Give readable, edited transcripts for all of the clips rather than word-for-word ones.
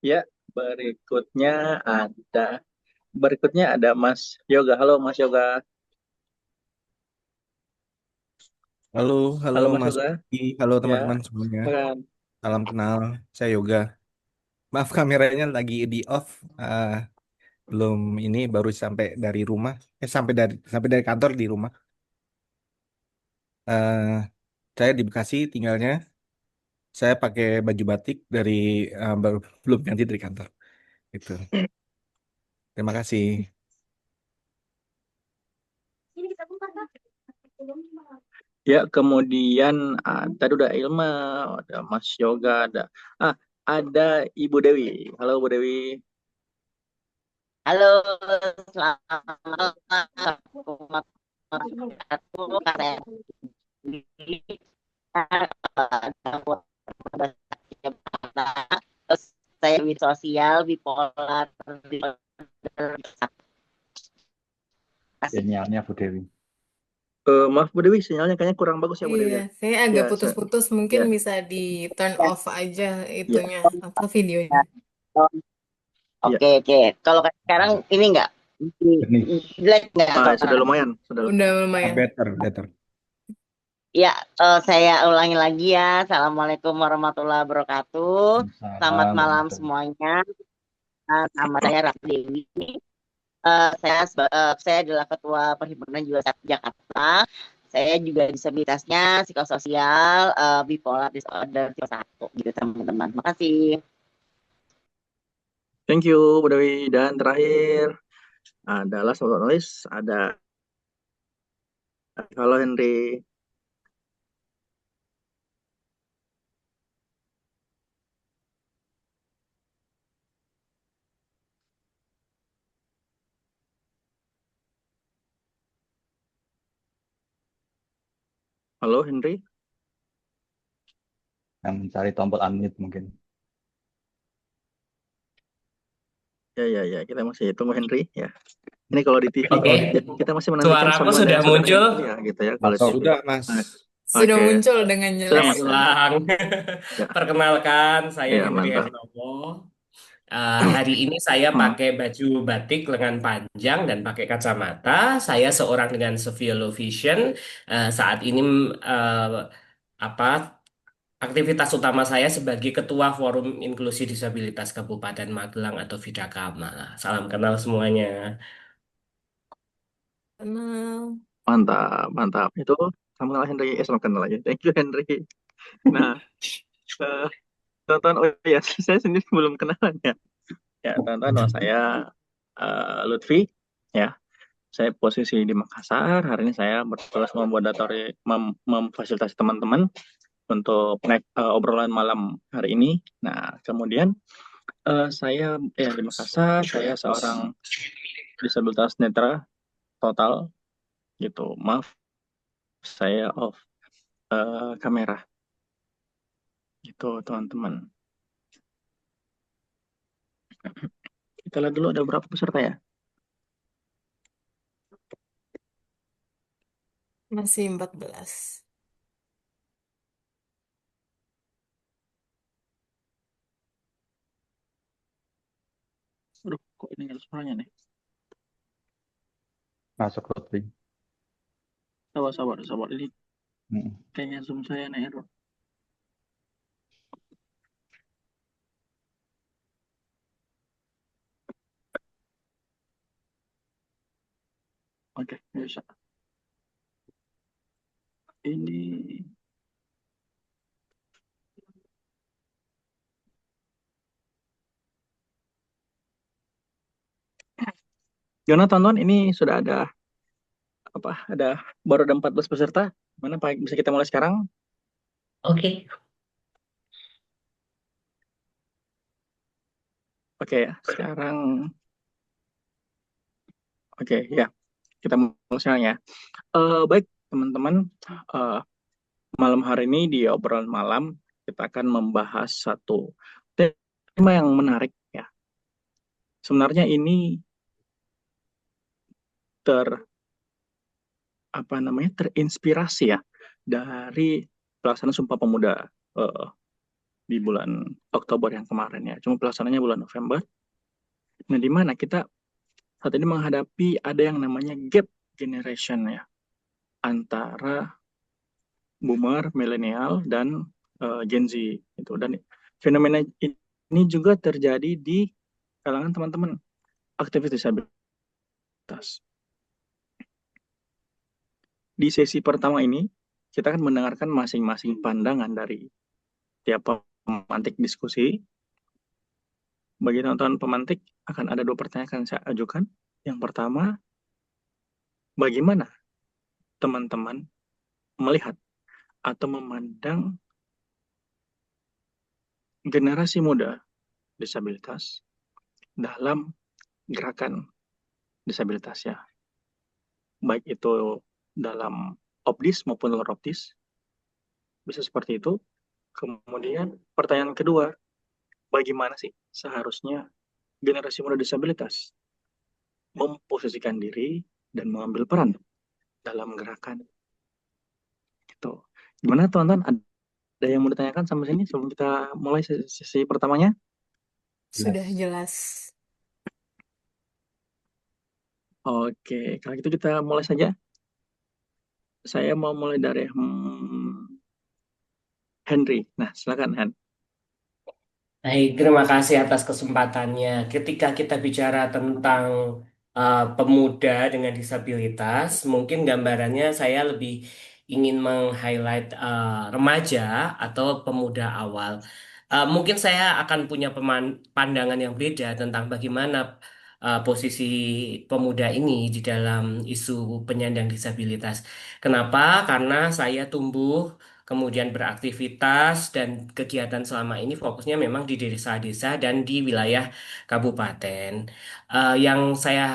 Ya, berikutnya ada berikutnya ada Mas Yoga. Halo Mas Yoga. Halo, halo Halo Mas Mas Yoga. Uki, halo Ya, teman-teman semuanya. silakan. Salam kenal, saya Yoga. Maaf kameranya lagi di off, eh, belum ini baru sampai dari rumah, sampai dari kantor di rumah. Eh, saya di Bekasi tinggalnya. Saya pakai baju batik baru belum ganti dari kantor. Itu. Terima kasih. Ya, kemudian tadi udah Ilma, ada Mas Yoga, ah ada Ibu Dewi. Halo Bu Dewi. Halo, selamat malam warahmatullahi wabarakatuh. Karena terus saya di sosial bipolar. Sinyalnya Bu Dewi. Maaf Bu Dewi, sinyalnya kayaknya kurang bagus ya Bu Iya, Dewi ya. saya Ya, agak putus-putus. Mungkin ya, bisa di turn Ya, off aja ya, itunya, apa videonya. ya. ya. Oke, oke. Kalau sekarang ini enggak Benih. jelek enggak Sudah suara? lumayan, sudah Udah lumayan. lumayan. Better, better. Ya, saya ulangi lagi ya. Assalamualaikum warahmatullahi wabarakatuh. Selamat Salam malam warahmatullahi. semuanya. Nama saya Raffi Dewi. Saya adalah Ketua Perhimpunan Jurusan Jakarta. Saya juga disabilitasnya psikososial, bipolar disorder tipe 1 gitu teman-teman. Makasih. Thank you Bu Dewi. Dan terakhir adalah sobat nulis, ada halo Henry. Halo Henry. Yang mencari tombol unmute mungkin. Ya, ya, ya. Kita masih tunggu Henry ya. Ini kalau di TV, Oke, kalau di chat kita masih menantikan suaraku saudara sudah saudara muncul. Henry ya gitu ya kalau di Masuk. TV. Sudah, Mas. Nah, Sudah oke. muncul dengan Sudah jelas. Mas. Ulang. Ya, Perkenalkan, saya ya Henry mantap. Hernomo. Hari ini saya Hmm. pakai baju batik lengan panjang dan pakai kacamata. Saya seorang dengan severe low vision. Saat ini eh, apa aktivitas utama saya sebagai Ketua Forum Inklusi Disabilitas Kabupaten Magelang atau Vidakama. Salam kenal semuanya. Kenal. Mantap, mantap. Itu sama kenal Henry, sama kenal aja. Thank you Henry. Nah, eh, tonton, oh ya, saya sendiri belum kenalan ya. Ya, tonton, nama saya Lutfi. Ya, saya posisi di Makassar. Hari ini saya bertugas memfasilitasi teman-teman untuk naik obrolan malam hari ini. Nah, kemudian saya ya di Makassar, saya seorang disabilitas netra total gitu. Maaf, saya off kamera gitu, teman-teman. Kita lihat dulu ada berapa peserta ya. Masih 14. Aduh, kok ini nggak ada suaranya nih? Masuk Lutfi. Sabar, sabar, sabar. Ini Mm. kayaknya Zoom saya nih error. Oke, bisa. Ini Jonathan, tonton ini sudah ada apa? Ada baru ada 14 peserta. Mana Pak? Bisa kita mulai sekarang? Oke. Oke ya. Sekarang oke ya. Kita mulai sekarang ya. Baik teman-teman, Eh, malam hari ini di obrolan malam kita akan membahas satu tema yang menarik ya. Sebenarnya ini ter apa namanya terinspirasi ya dari pelaksanaan Sumpah Pemuda eh, di bulan Oktober yang kemarin ya. Cuma pelaksananya bulan November. Nah, di mana kita saat ini menghadapi ada yang namanya gap generation ya antara boomer, milenial, dan Gen Z itu. Dan fenomena ini juga terjadi di kalangan teman-teman aktivis disabilitas. Di sesi pertama ini kita akan mendengarkan masing-masing pandangan dari tiap pemantik diskusi. Bagi teman-teman pemantik akan ada 2 pertanyaan yang saya ajukan. Yang pertama, bagaimana teman-teman melihat atau memandang generasi muda disabilitas dalam gerakan disabilitas ya, baik itu dalam opdis maupun luar opdis, bisa seperti itu. Kemudian pertanyaan kedua, bagaimana sih seharusnya generasi muda disabilitas memposisikan diri dan mengambil peran dalam gerakan itu. Gimana teman-teman? Ada yang mau ditanyakan sampai sini sebelum kita mulai sesi pertamanya? Sudah jelas. Oke, kalau gitu kita mulai saja. Saya mau mulai dari Henry. Nah, silakan Hen. Baik, terima kasih atas kesempatannya. Ketika kita bicara tentang pemuda dengan disabilitas, mungkin gambarannya saya lebih ingin meng-highlight remaja atau pemuda awal. Mungkin saya akan punya pandangan yang beda tentang bagaimana posisi pemuda ini di dalam isu penyandang disabilitas. Kenapa? Karena saya tumbuh kemudian beraktivitas dan kegiatan selama ini fokusnya memang di desa-desa dan di wilayah kabupaten. Yang saya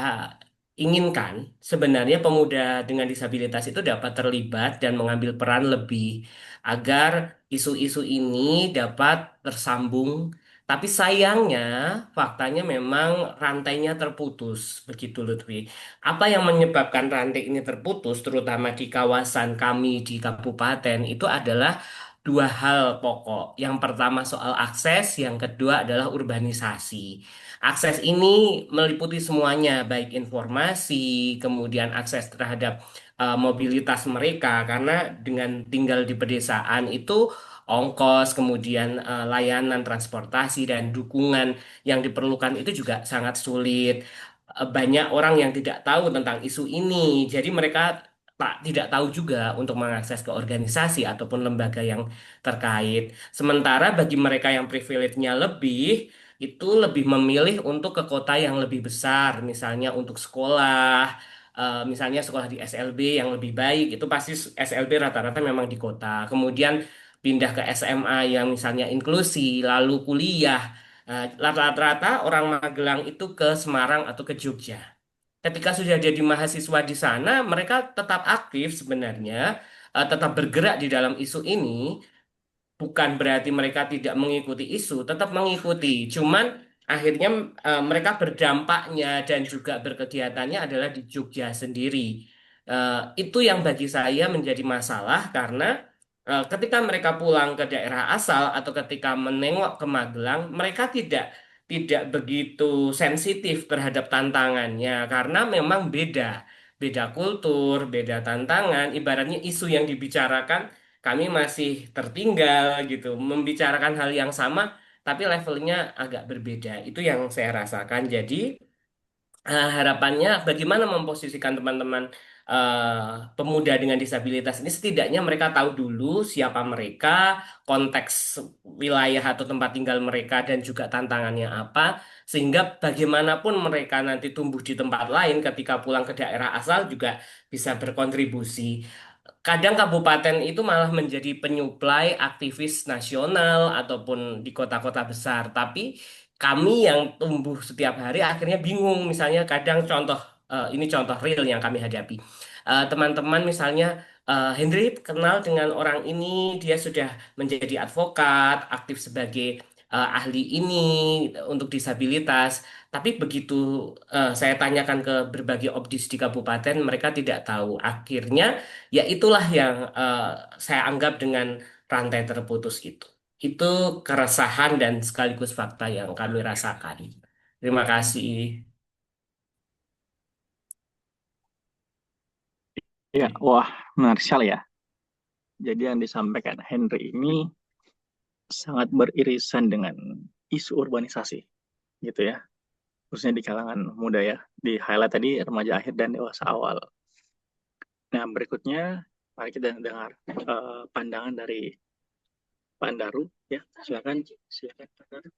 inginkan sebenarnya pemuda dengan disabilitas itu dapat terlibat dan mengambil peran lebih agar isu-isu ini dapat tersambung. Tapi sayangnya, faktanya memang rantainya terputus, begitu Lutfi. Apa yang menyebabkan rantai ini terputus, terutama di kawasan kami di kabupaten, itu adalah 2 hal pokok. Yang pertama soal akses, yang kedua adalah urbanisasi. Akses ini meliputi semuanya, baik informasi, kemudian akses terhadap mobilitas mereka, karena dengan tinggal di pedesaan itu ongkos, kemudian layanan transportasi dan dukungan yang diperlukan itu juga sangat sulit. Banyak orang yang tidak tahu tentang isu ini, jadi mereka tidak tahu juga untuk mengakses ke organisasi ataupun lembaga yang terkait. Sementara bagi mereka yang privilege-nya lebih, itu lebih memilih untuk ke kota yang lebih besar, misalnya untuk sekolah, misalnya sekolah di SLB yang lebih baik, itu pasti SLB rata-rata memang di kota. Kemudian pindah ke SMA yang misalnya inklusi, lalu kuliah. Rata-rata orang Magelang itu ke Semarang atau ke Jogja. Ketika sudah jadi mahasiswa di sana, mereka tetap aktif sebenarnya, tetap bergerak di dalam isu ini. Bukan berarti mereka tidak mengikuti isu, tetap mengikuti. Cuman akhirnya mereka berdampaknya dan juga berkegiatannya adalah di Jogja sendiri. Itu yang bagi saya menjadi masalah karena ketika mereka pulang ke daerah asal atau ketika menengok ke Magelang, mereka tidak begitu sensitif terhadap tantangannya karena memang beda kultur, beda tantangan. Ibaratnya isu yang dibicarakan kami masih tertinggal gitu, membicarakan hal yang sama tapi levelnya agak berbeda. Itu yang saya rasakan. Jadi harapannya bagaimana memposisikan teman-teman pemuda dengan disabilitas ini setidaknya mereka tahu dulu siapa mereka, konteks wilayah atau tempat tinggal mereka dan juga tantangannya apa, sehingga bagaimanapun mereka nanti tumbuh di tempat lain ketika pulang ke daerah asal juga bisa berkontribusi. Kadang kabupaten itu malah menjadi penyuplai aktivis nasional ataupun di kota-kota besar. Tapi kami yang tumbuh setiap hari akhirnya bingung. Misalnya kadang contoh, ini contoh real yang kami hadapi. Teman-teman misalnya, Henry kenal dengan orang ini, dia sudah menjadi advokat, aktif sebagai ahli ini untuk disabilitas. Tapi begitu saya tanyakan ke berbagai opdis di kabupaten, mereka tidak tahu. Akhirnya ya itulah yang saya anggap dengan rantai terputus itu. Itu keresahan dan sekaligus fakta yang kami rasakan. Terima kasih. Ya, wah, menarik sekali ya. Jadi yang disampaikan Henry ini sangat beririsan dengan isu urbanisasi, gitu ya. Khususnya di kalangan muda ya. Di highlight tadi remaja akhir dan dewasa awal. Nah, berikutnya mari kita dengar pandangan dari Pandaru ya. Silakan, silakan Pandaru.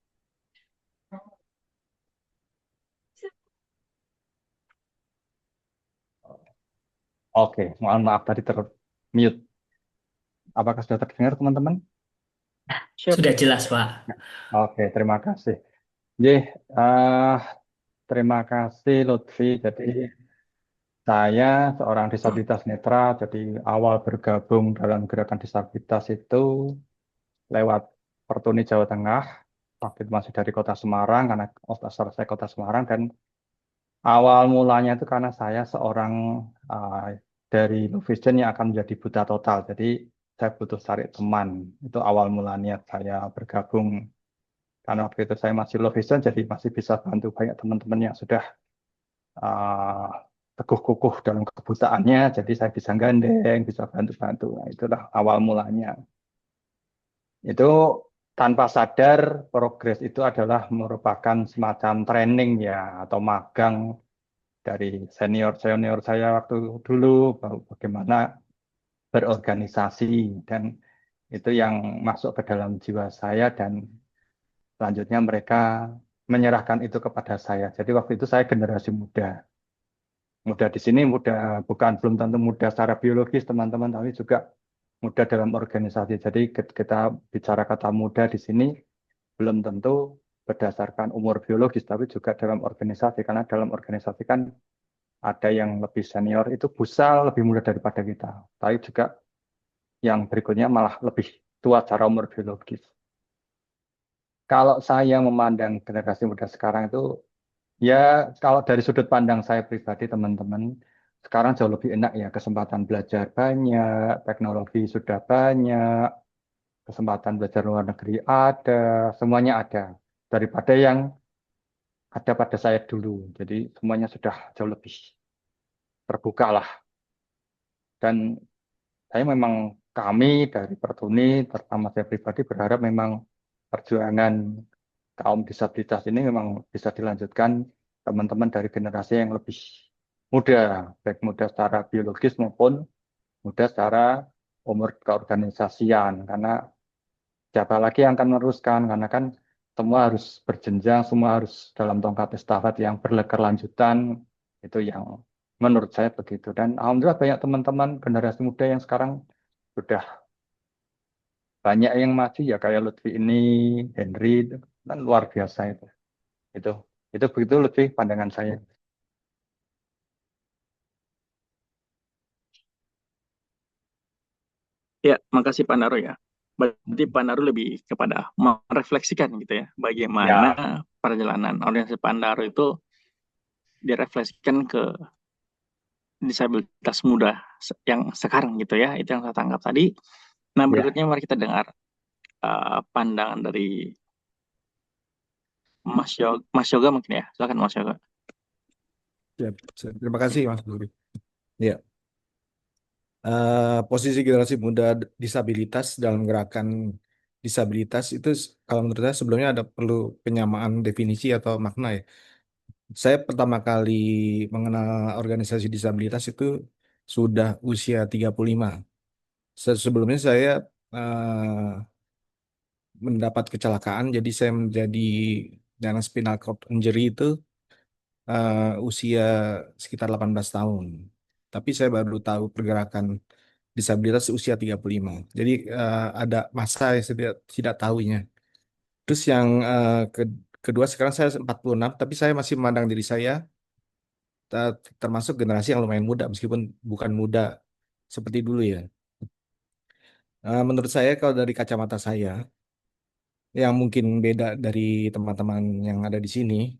Oke, mohon maaf tadi termute. Apakah sudah terdengar teman-teman? Siap. Sudah jelas, Pak. Oke, terima kasih. Jih, eh, terima kasih Lutfi. Jadi saya seorang disabilitas netra. Jadi awal bergabung dalam gerakan disabilitas itu lewat Pertuni Jawa Tengah. Waktu itu masih dari Kota Semarang karena asal saya Kota Semarang dan awal mulanya itu karena saya seorang uh, dari low vision yang akan menjadi buta total. Jadi saya butuh cari teman. Itu awal mulanya saya bergabung. Karena waktu itu saya masih low vision, jadi masih bisa bantu banyak teman-teman yang sudah uh, teguh kukuh dalam kebutaannya. Jadi saya bisa gandeng, bisa bantu-bantu. Nah, itulah awal mulanya. Itu tanpa sadar progres itu adalah merupakan semacam training ya atau magang dari senior saya waktu dulu bagaimana berorganisasi dan itu yang masuk ke dalam jiwa saya dan selanjutnya mereka menyerahkan itu kepada saya. Jadi waktu itu saya generasi muda. Muda di sini muda bukan belum tentu muda secara biologis teman-teman tapi juga muda dalam organisasi. Jadi kita bicara kata muda di sini belum tentu berdasarkan umur biologis tapi juga dalam organisasi karena dalam organisasi kan ada yang lebih senior itu busa lebih muda daripada kita. Tapi juga yang berikutnya malah lebih tua secara umur biologis. Kalau saya memandang generasi muda sekarang itu, ya kalau dari sudut pandang saya pribadi teman-teman, sekarang jauh lebih enak ya, kesempatan belajar banyak, teknologi sudah banyak, kesempatan belajar luar negeri ada, semuanya ada. Daripada yang ada pada saya dulu. Jadi semuanya sudah jauh lebih terbuka lah. Dan saya memang kami dari Pertuni, terutama saya pribadi berharap memang perjuangan kaum disabilitas ini memang bisa dilanjutkan teman-teman dari generasi yang lebih muda, baik muda secara biologis maupun muda secara umur keorganisasian. Karena siapa lagi yang akan meneruskan? Karena kan semua harus berjenjang, semua harus dalam tongkat estafet yang berkelanjutan. Itu yang menurut saya begitu. Dan alhamdulillah banyak teman-teman generasi muda yang sekarang sudah banyak yang maju ya kayak Lutfi ini, Henry, itu kan luar biasa itu. Itu itu begitu Lutfi pandangan saya. Ya, makasih Pandaru ya. Berarti Pandaru lebih kepada merefleksikan gitu ya, bagaimana Ya, perjalanan organisasi Pandaru itu direfleksikan ke disabilitas muda yang sekarang gitu ya. Itu yang saya tangkap tadi. Nah, ya, berikutnya mari kita dengar pandangan dari Mas Yoga mungkin ya. Silakan Mas Yoga. Ya, terima kasih Mas Duri. Ya, posisi generasi muda disabilitas dalam gerakan disabilitas itu kalau menurut saya sebelumnya ada perlu penyamaan definisi atau makna ya. Saya pertama kali mengenal organisasi disabilitas itu sudah usia 35. Sebelumnya saya mendapat kecelakaan, jadi saya menjadi dengan spinal cord injury itu usia sekitar 18 tahun. Tapi saya baru tahu pergerakan disabilitas usia 35. Jadi ada masa yang saya tidak tahunya. Terus yang kedua sekarang saya 46, tapi saya masih memandang diri saya termasuk generasi yang lumayan muda meskipun bukan muda seperti dulu ya. Menurut saya kalau dari kacamata saya yang mungkin beda dari teman-teman yang ada di sini,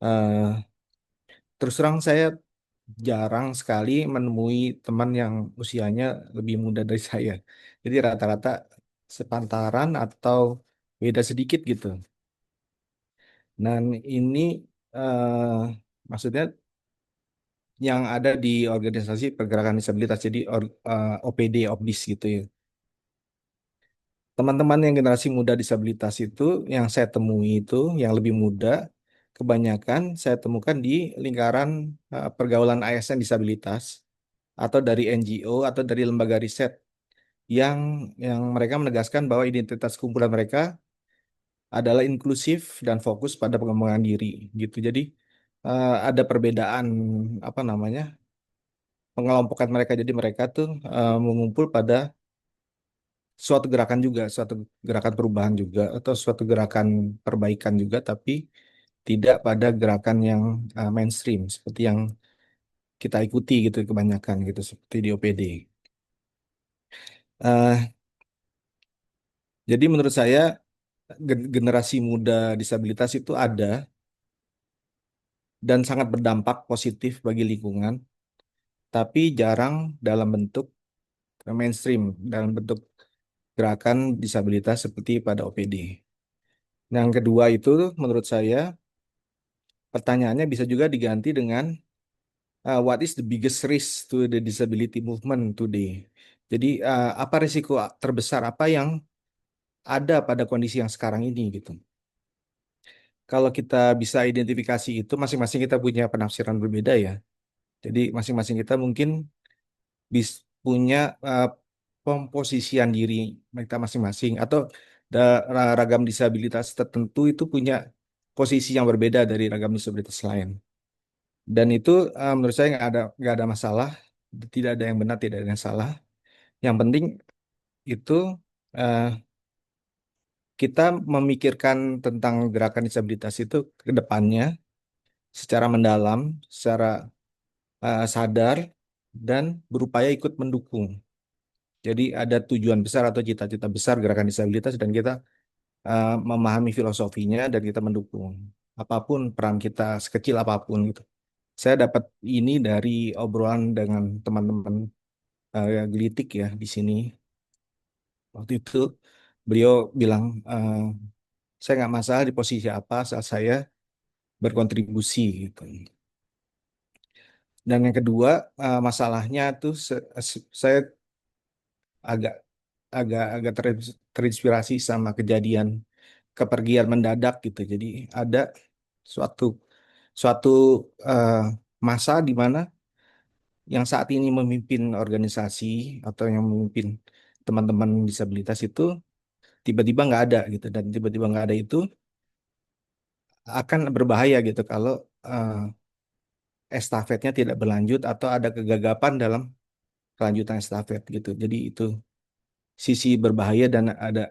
eh, terus terang saya jarang sekali menemui teman yang usianya lebih muda dari saya. Jadi rata-rata sepantaran atau beda sedikit gitu. Dan ini maksudnya yang ada di organisasi pergerakan disabilitas, jadi OPD, OPDIS gitu ya. Teman-teman yang generasi muda disabilitas itu yang saya temui itu yang lebih muda, kebanyakan saya temukan di lingkaran pergaulan ASN disabilitas atau dari NGO atau dari lembaga riset yang mereka menegaskan bahwa identitas kumpulan mereka adalah inklusif dan fokus pada pengembangan diri gitu. Jadi ada perbedaan apa namanya pengelompokan mereka. Jadi mereka tuh mengumpul pada suatu gerakan juga, suatu gerakan perubahan juga, atau suatu gerakan perbaikan juga, tapi tidak pada gerakan yang mainstream seperti yang kita ikuti gitu kebanyakan gitu seperti di OPD. Eh, jadi menurut saya generasi muda disabilitas itu ada dan sangat berdampak positif bagi lingkungan, tapi jarang dalam bentuk mainstream, dalam bentuk gerakan disabilitas seperti pada OPD. Yang kedua itu menurut saya pertanyaannya bisa juga diganti dengan what is the biggest risk to the disability movement today? Jadi apa risiko terbesar apa yang ada pada kondisi yang sekarang ini gitu. Kalau kita bisa identifikasi itu masing-masing kita punya penafsiran berbeda ya. Jadi masing-masing kita mungkin punya pemposisian diri mereka masing-masing atau ragam disabilitas tertentu itu punya posisi yang berbeda dari ragam disabilitas lain. Dan itu menurut saya nggak ada masalah, tidak ada yang benar, tidak ada yang salah. Yang penting itu eh, kita memikirkan tentang gerakan disabilitas itu ke depannya secara mendalam, secara sadar, dan berupaya ikut mendukung. Jadi ada tujuan besar atau cita-cita besar gerakan disabilitas dan kita memahami filosofinya dan kita mendukung. Apapun peran kita, sekecil apapun gitu. Saya dapat ini dari obrolan dengan teman-teman gelitik ya di sini. Waktu itu beliau bilang, saya nggak masalah di posisi apa saat saya berkontribusi gitu. Dan yang kedua, masalahnya tuh saya agak agak agak terinspirasi sama kejadian kepergian mendadak gitu. Jadi ada suatu suatu eh, masa di mana yang saat ini memimpin organisasi atau yang memimpin teman-teman disabilitas itu tiba-tiba nggak ada gitu dan tiba-tiba nggak ada itu akan berbahaya gitu kalau eh, estafetnya tidak berlanjut atau ada kegagapan dalam kelanjutan estafet gitu. Jadi itu sisi berbahaya dan ada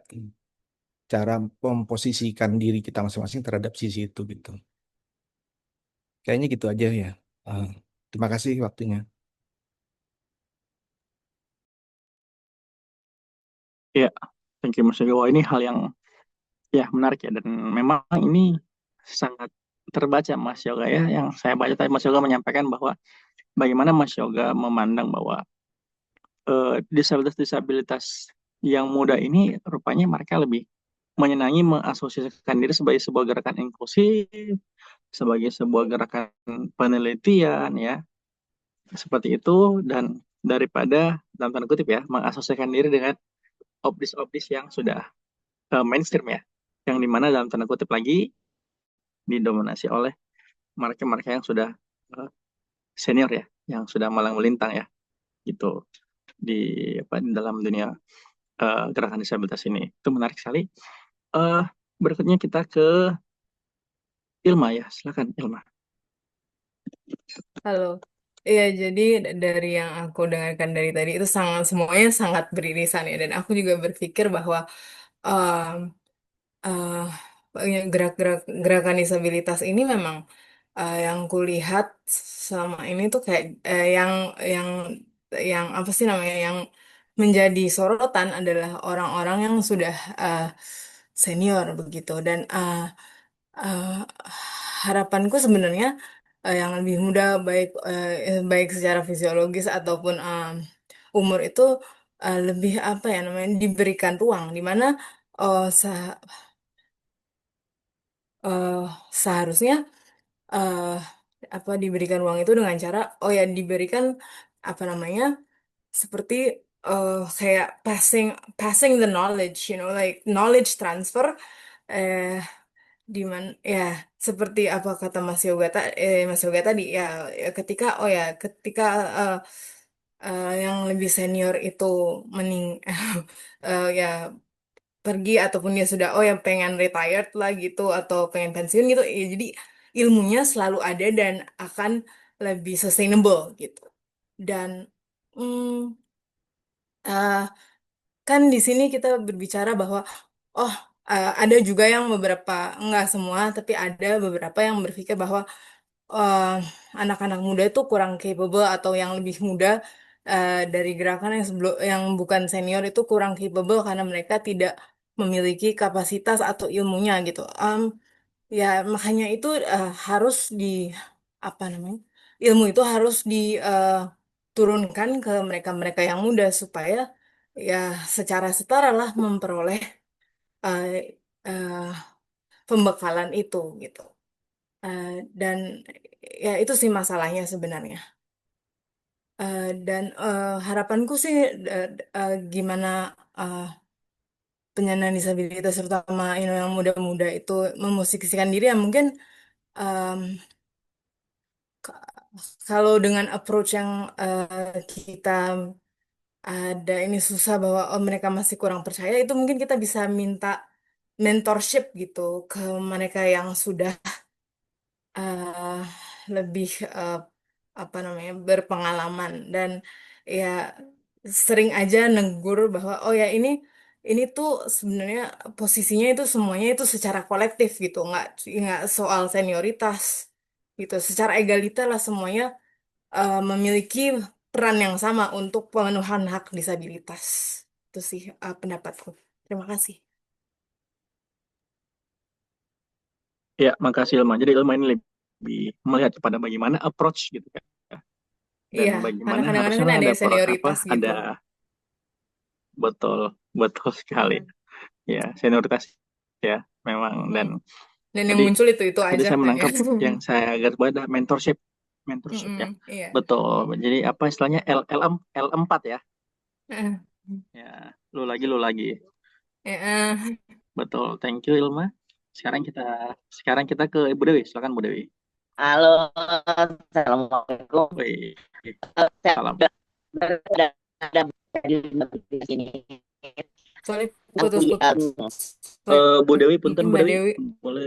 cara memposisikan diri kita masing-masing terhadap sisi itu gitu. Kayaknya gitu aja ya. Eh, Terima kasih waktunya. Ya, thank you Mas Yoga. Wah, ini hal yang ya menarik ya, dan memang ini sangat terbaca Mas Yoga ya. Yang saya baca tadi Mas Yoga menyampaikan bahwa bagaimana Mas Yoga memandang bahwa disabilitas-disabilitas yang muda ini rupanya mereka lebih menyenangi mengasosiasikan diri sebagai sebuah gerakan inklusif, sebagai sebuah gerakan penelitian ya, seperti itu, dan daripada dalam tanda kutip ya mengasosiasikan diri dengan obdis-obdis yang sudah mainstream ya, yang dimana dalam tanda kutip lagi didominasi oleh mereka-mereka yang sudah uh, senior ya, yang sudah malang melintang ya, gitu di di dalam dunia gerakan disabilitas ini. Itu menarik sekali. uh, Berikutnya kita ke Ilma ya, silakan Ilma. Halo. Iya, jadi dari yang aku dengarkan dari tadi itu sangat semuanya sangat beririsan ya. Dan aku juga berpikir bahwa em, gerak-gerak gerakan disabilitas ini memang yang kulihat selama ini tuh kayak yang yang apa sih namanya yang menjadi sorotan adalah orang-orang yang sudah senior begitu dan eh, harapanku sebenarnya yang lebih muda baik baik secara fisiologis ataupun umur itu lebih apa ya namanya diberikan ruang di mana eh, se- eh, seharusnya eh, apa diberikan ruang itu dengan cara oh ya diberikan apa namanya seperti kayak passing the knowledge, like knowledge transfer eh di mana ya seperti apa kata Mas Yoga tadi ya, ya ketika eh, yang lebih senior itu mening ya pergi ataupun dia sudah oh yang pengen retired lah gitu atau pengen pensiun gitu ya, jadi ilmunya selalu ada dan akan lebih sustainable gitu dan hmm, eh, kan di sini kita berbicara bahwa oh ada juga yang beberapa enggak semua tapi ada beberapa yang berpikir bahwa eh, anak-anak muda itu kurang capable atau yang lebih muda dari gerakan yang sebelum yang bukan senior itu kurang capable karena mereka tidak memiliki kapasitas atau ilmunya gitu. Ya makanya itu harus di apa namanya ilmu itu harus diturunkan ke mereka-mereka yang muda supaya ya secara setara lah memperoleh eh, eh, pembekalan itu gitu. Eh, dan ya itu sih masalahnya sebenarnya. Dan harapanku sih gimana eh, penyandang disabilitas terutama yang muda-muda itu memosisikan diri ya mungkin em, ka- kalau dengan approach yang kita ada ini susah bahwa oh, mereka masih kurang percaya itu mungkin kita bisa minta mentorship gitu ke mereka yang sudah eh, lebih apa namanya berpengalaman dan ya sering aja negur bahwa oh ya ini tuh sebenarnya posisinya itu semuanya itu secara kolektif gitu nggak soal senioritas gitu secara egaliter lah semuanya memiliki peran yang sama untuk pemenuhan hak disabilitas itu sih pendapatku. Terima kasih. Ya, makasih Ilma. Jadi Ilma ini lebih melihat kepada bagaimana approach gitu kan. Dan Iya, karena bagaimana kadang-kadang harusnya kan ada ada senioritas gitu. ada betul betul sekali. Mm. Ya, senioritas ya memang Mm-mm. dan Dan yang tadi muncul itu tadi aja saya kan ya. menangkap yang saya garis bawahi adalah mentorship ya. Mm-mm, iya. Betul. Jadi apa istilahnya L4 ya. Eh, Ya, lu lagi. eh. Betul. Thank you Ilma. Sekarang kita ke Ibu Dewi. Silakan Bu Dewi. Halo, assalamualaikum. Wih, Saya salam. ada di sini. Sorry, Yang kuliah. putus-putus. Sorry. Bu Dewi, punten Mungkin Bu Mbak Dewi, Dewi. boleh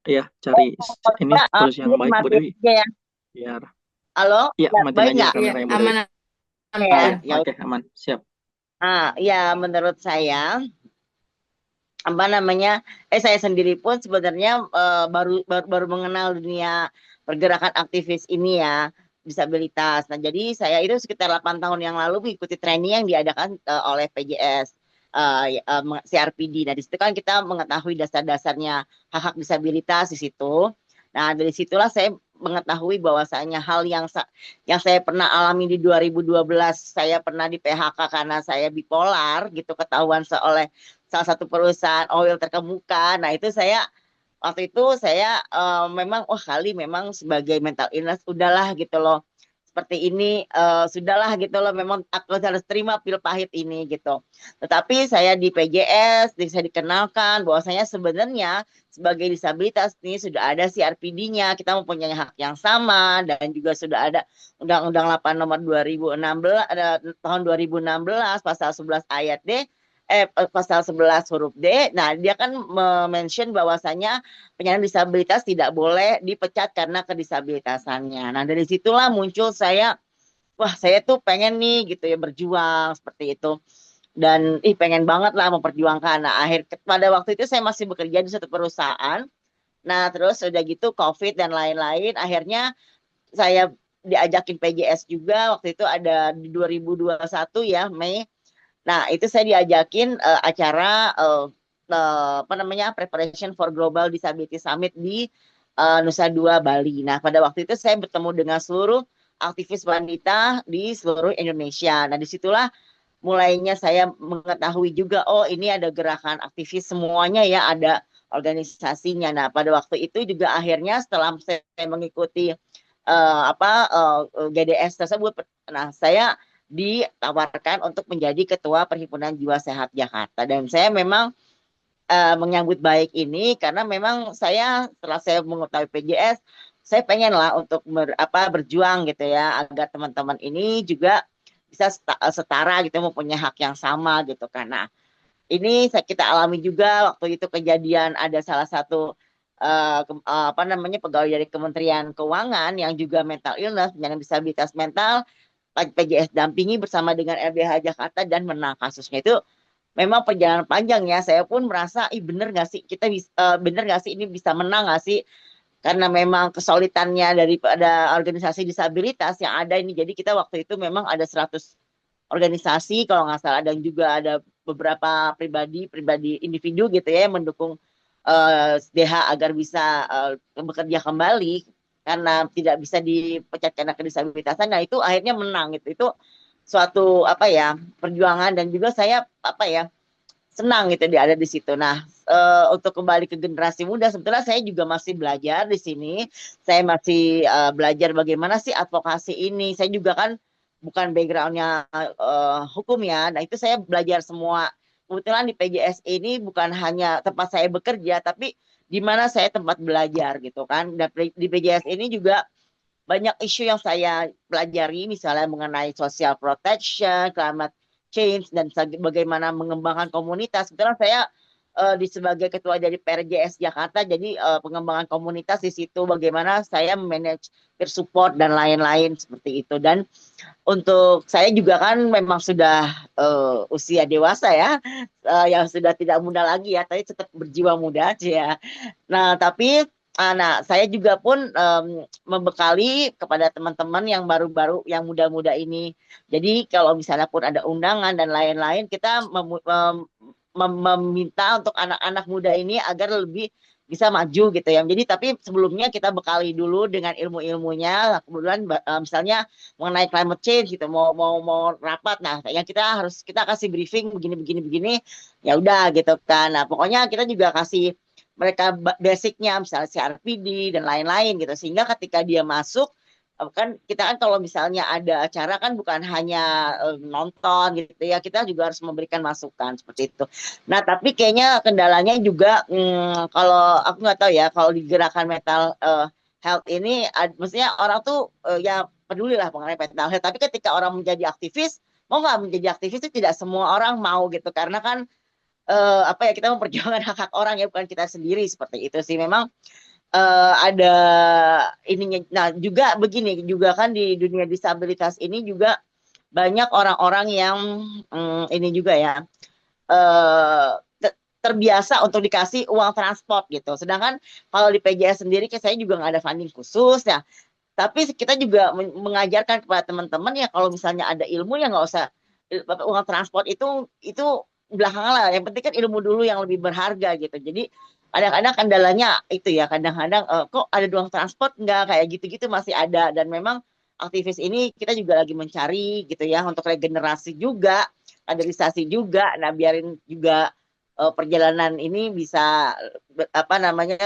ya cari ini solusi yang baik Bu Mati Dewi. aja ya. Biar Halo, ya ya, matiin baik aja nggak? Iya, kameranya Bu Dewi. aman Ya, aman. ya. Oke, aman, siap. Ya menurut saya apa namanya saya sendiri pun sebenarnya baru mengenal dunia pergerakan aktivis ini ya disabilitas. Nah jadi saya itu sekitar 8 tahun yang lalu mengikuti training yang diadakan oleh PJS CRPD. Nah di situ kan kita mengetahui dasar-dasarnya hak-hak disabilitas di situ. Nah dari situlah saya mengetahui bahwasanya hal yang saya pernah alami di 2012, saya pernah di PHK karena saya bipolar gitu, ketahuan oleh salah satu perusahaan oil terkemuka. Nah itu saya waktu itu saya memang kali memang sebagai mental illness udahlah gitu loh, seperti ini sudahlah gitu loh, memang aku harus terima pil pahit ini gitu. Tetapi saya di PJS saya dikenalkan bahwasanya sebenarnya sebagai disabilitas ini sudah ada CRPD-nya, kita mempunyai hak yang sama dan juga sudah ada Undang-Undang 8 nomor 2016 tahun 2016 pasal 11 ayat D pasal 11 huruf D. Nah, dia kan mention bahwasanya penyandang disabilitas tidak boleh dipecat karena kedisabilitasannya. Nah, dari situlah muncul saya, wah saya tuh pengen nih gitu ya berjuang seperti itu. Dan pengen banget lah memperjuangkan. Nah, pada waktu itu saya masih bekerja di satu perusahaan. Nah, terus udah gitu COVID dan lain-lain. Akhirnya saya diajakin PJS juga. Waktu itu ada di 2021 ya, Mei. Nah, itu saya diajakin acara apa namanya Preparation for Global Disability Summit di Nusa Dua Bali. Nah, pada waktu itu saya bertemu dengan seluruh aktivis wanita di seluruh Indonesia. Nah, disitulah mulainya saya mengetahui juga, oh ini ada gerakan aktivis semuanya ya, ada organisasinya. Nah, pada waktu itu juga akhirnya setelah saya mengikuti GDS tersebut, nah saya ditawarkan untuk menjadi ketua Perhimpunan Jiwa Sehat Jakarta, dan saya memang menyambut baik ini karena memang saya setelah saya mengetahui PJS, saya pengen lah untuk berjuang gitu ya, agar teman-teman ini juga bisa setara gitu, mempunyai hak yang sama gitu. Karena ini kita alami juga waktu itu kejadian ada salah satu pegawai dari Kementerian Keuangan yang juga mental illness, penyandang disabilitas mental, PJS dampingi bersama dengan LBH Jakarta dan menang kasusnya. Itu memang perjalanan panjang ya. Saya pun merasa, bener nggak sih kita bisa, bener nggak sih ini bisa menang nggak sih? Karena memang kesulitannya daripada organisasi disabilitas yang ada ini. Jadi kita waktu itu memang ada 100 organisasi kalau nggak salah, dan juga ada beberapa pribadi individu gitu ya yang mendukung DH agar bisa bekerja kembali karena tidak bisa dipecat karena kedisabilitasan. Nah itu akhirnya menang gitu. Itu suatu perjuangan, dan juga saya senang gitu dia ada di situ. Nah, untuk kembali ke generasi muda, sebetulnya saya juga masih belajar di sini. Saya masih belajar bagaimana sih advokasi ini. Saya juga kan bukan backgroundnya hukum ya. Nah, itu saya belajar semua. Kebetulan di PJS ini bukan hanya tempat saya bekerja, tapi di mana saya tempat belajar gitu kan. Dan di PJS ini juga banyak isu yang saya pelajari, misalnya mengenai social protection, climate change, dan bagaimana mengembangkan komunitas. Kebetulan saya sebagai ketua dari PRJS Jakarta, jadi pengembangan komunitas di situ, bagaimana saya manage peer support dan lain-lain seperti itu. Dan untuk saya juga kan memang sudah usia dewasa ya, yang sudah tidak muda lagi ya, tapi tetap berjiwa muda ya. Nah, tapi saya juga pun membekali kepada teman-teman yang baru-baru, yang muda-muda ini. Jadi kalau misalnya pun ada undangan dan lain-lain, kita meminta untuk anak-anak muda ini agar lebih bisa maju gitu ya. Jadi tapi sebelumnya kita bekali dulu dengan ilmu-ilmunya. Kemudian misalnya mengenai climate change gitu, mau rapat, nah yang kita kasih briefing begini, ya udah gitu kan. Nah pokoknya kita juga kasih mereka basicnya, misalnya CRPD dan lain-lain gitu, sehingga ketika dia masuk kan, kita kan kalau misalnya ada acara kan bukan hanya nonton gitu ya, kita juga harus memberikan masukan seperti itu. Nah tapi kayaknya kendalanya juga kalau aku nggak tahu ya, kalau di gerakan mental health ini maksudnya orang tuh ya peduli lah mengenai mental health, tapi ketika orang menjadi aktivis, mau nggak menjadi aktivis itu tidak semua orang mau gitu, karena kan kita memperjuangkan hak-hak orang ya, bukan kita sendiri, seperti itu sih. Memang ada ininya. Nah juga begini juga kan, di dunia disabilitas ini juga banyak orang-orang yang ini juga ya terbiasa untuk dikasih uang transport gitu. Sedangkan kalau di PJS sendiri saya juga nggak ada funding khusus ya. Tapi kita juga mengajarkan kepada teman-teman ya, kalau misalnya ada ilmu ya nggak usah uang transport itu belakangan lah. Yang penting kan ilmu dulu yang lebih berharga gitu. Jadi kadang-kadang kendalanya itu ya, kadang-kadang kok ada uang transport nggak, kayak gitu-gitu masih ada. Dan memang aktivis ini kita juga lagi mencari gitu ya, untuk regenerasi juga, kaderisasi juga. Nah biarin juga perjalanan ini bisa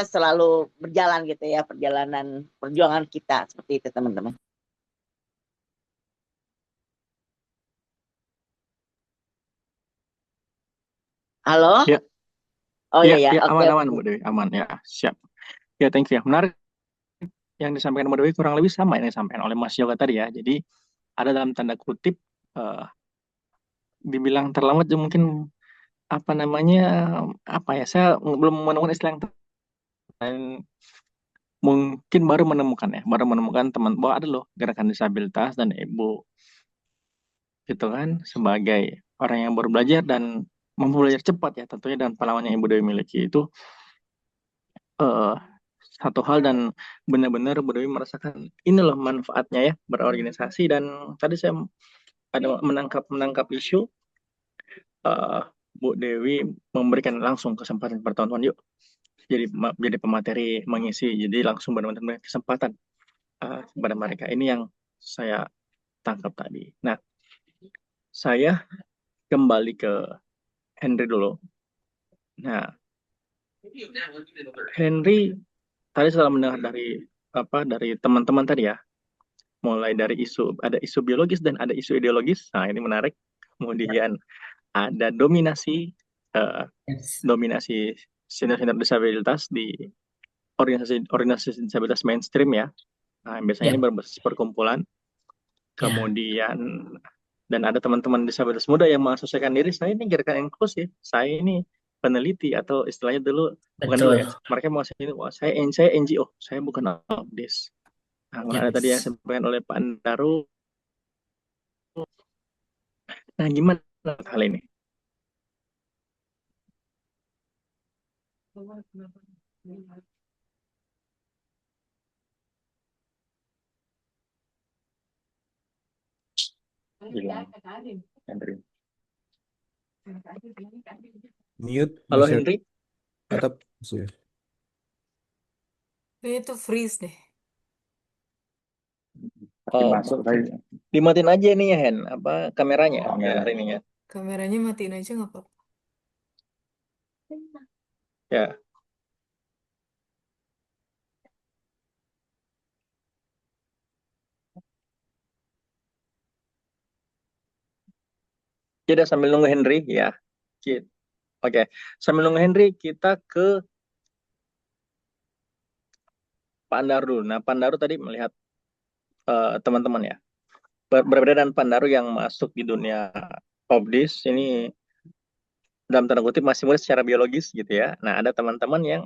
selalu berjalan gitu ya, perjalanan perjuangan kita seperti itu teman-teman. Halo? Ya, Oh ya, ya, ya, oke. aman, Bu Dewi, aman ya, siap. Ya, thank you ya. Menarik yang disampaikan Bu Dewi, kurang lebih sama yang disampaikan oleh Mas Yoga tadi ya. Jadi ada dalam tanda kutip dibilang terlambat, mungkin saya belum menemukan istilah yang mungkin baru menemukan teman bahwa ada loh gerakan disabilitas, dan ibu gitu kan sebagai orang yang baru belajar dan mampu belajar cepat ya tentunya, dan pengalaman yang Ibu Dewi miliki itu eh, satu hal, dan benar-benar Ibu Dewi merasakan ini loh manfaatnya ya berorganisasi. Dan tadi saya ada menangkap isu eh, Bu Dewi memberikan langsung kesempatan pertemuan, yuk jadi pemateri mengisi, jadi langsung benar-benar kesempatan kepada mereka. Ini yang saya tangkap tadi. Nah, saya kembali ke Henry dulu. Nah, Henry tadi setelah mendengar dari teman-teman tadi ya, mulai dari ada isu biologis dan ada isu ideologis. Nah, ini menarik. Kemudian ada eh, Yes. dominasi senior-senior disabilitas di organisasi disabilitas mainstream ya. Nah, biasanya Ya, ini berbasis perkumpulan. ya, Kemudian dan ada teman-teman disabilitas muda yang mengasosiasikan diri, saya ini gerakan inklusif, saya ini peneliti atau istilahnya bukan dulu ya, betul. mereka mau ini, wah saya NGO, saya bukan Obdis. Nah, ada tadi yang Yes. disampaikan oleh Pak Andaru. Nah, gimana hal ini? Hilang, Henry. Mute Halo masih Henry, tetap masih. Ini tuh freeze deh. Tadi oh, masuk tadi dimatiin aja nih ya Hen, kameranya ya kamera. hari ini ya. Kameranya matiin aja nggak apa-apa. Ya, jadi sambil nunggu Henry ya. Oke, sambil nunggu Henry kita ke Pak Andaru dulu. Nah, Pak Andaru tadi melihat teman-teman ya. Berbeda dengan Pak Andaru yang masuk di dunia Obdis, ini dalam tanda kutip masih muda secara biologis gitu ya. Nah, ada teman-teman yang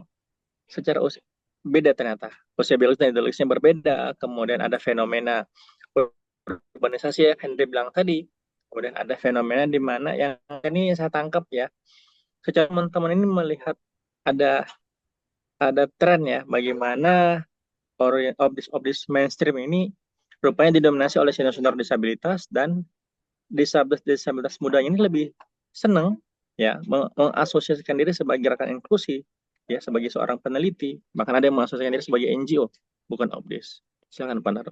secara usia beda ternyata. Usia biologis dan ideologisnya berbeda. Kemudian ada fenomena urbanisasi ya, Henry bilang tadi. Kemudian ada fenomena di mana yang ini saya tangkap ya. Secara teman-teman ini melihat ada tren ya, bagaimana obdis mainstream ini rupanya didominasi oleh senior-senior disabilitas, dan disabilitas muda ini lebih senang ya mengasosiasikan diri sebagai gerakan inklusi ya, sebagai seorang peneliti, bahkan ada yang mengasosiasikan diri sebagai NGO bukan obdis. Silakan Pak Naro.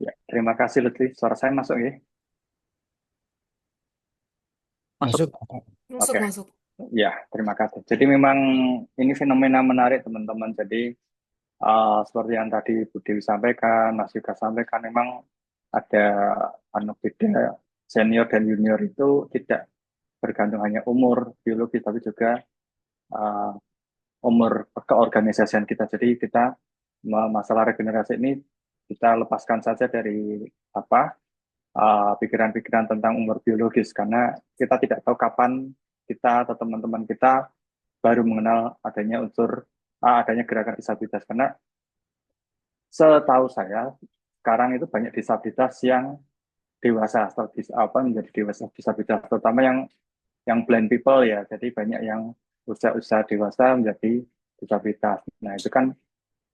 Ya, terima kasih Lutfi. Suara saya masuk ya? Masuk. Masuk, Oke. masuk. Ya, terima kasih. Jadi memang ini fenomena menarik teman-teman. Jadi seperti yang tadi Bu Dewi sampaikan, Mas Yuka sampaikan, memang ada beda senior dan junior itu tidak bergantung hanya umur biologi, tapi juga uh, umur keorganisasian kita. Jadi kita masalah regenerasi ini kita lepaskan saja dari pikiran-pikiran tentang umur biologis, karena kita tidak tahu kapan kita atau teman-teman kita baru mengenal adanya gerakan disabilitas. Karena setahu saya sekarang itu banyak disabilitas yang dewasa atau menjadi dewasa disabilitas, terutama yang blind people ya. Jadi banyak yang usia dewasa menjadi disabilitas. Nah, itu kan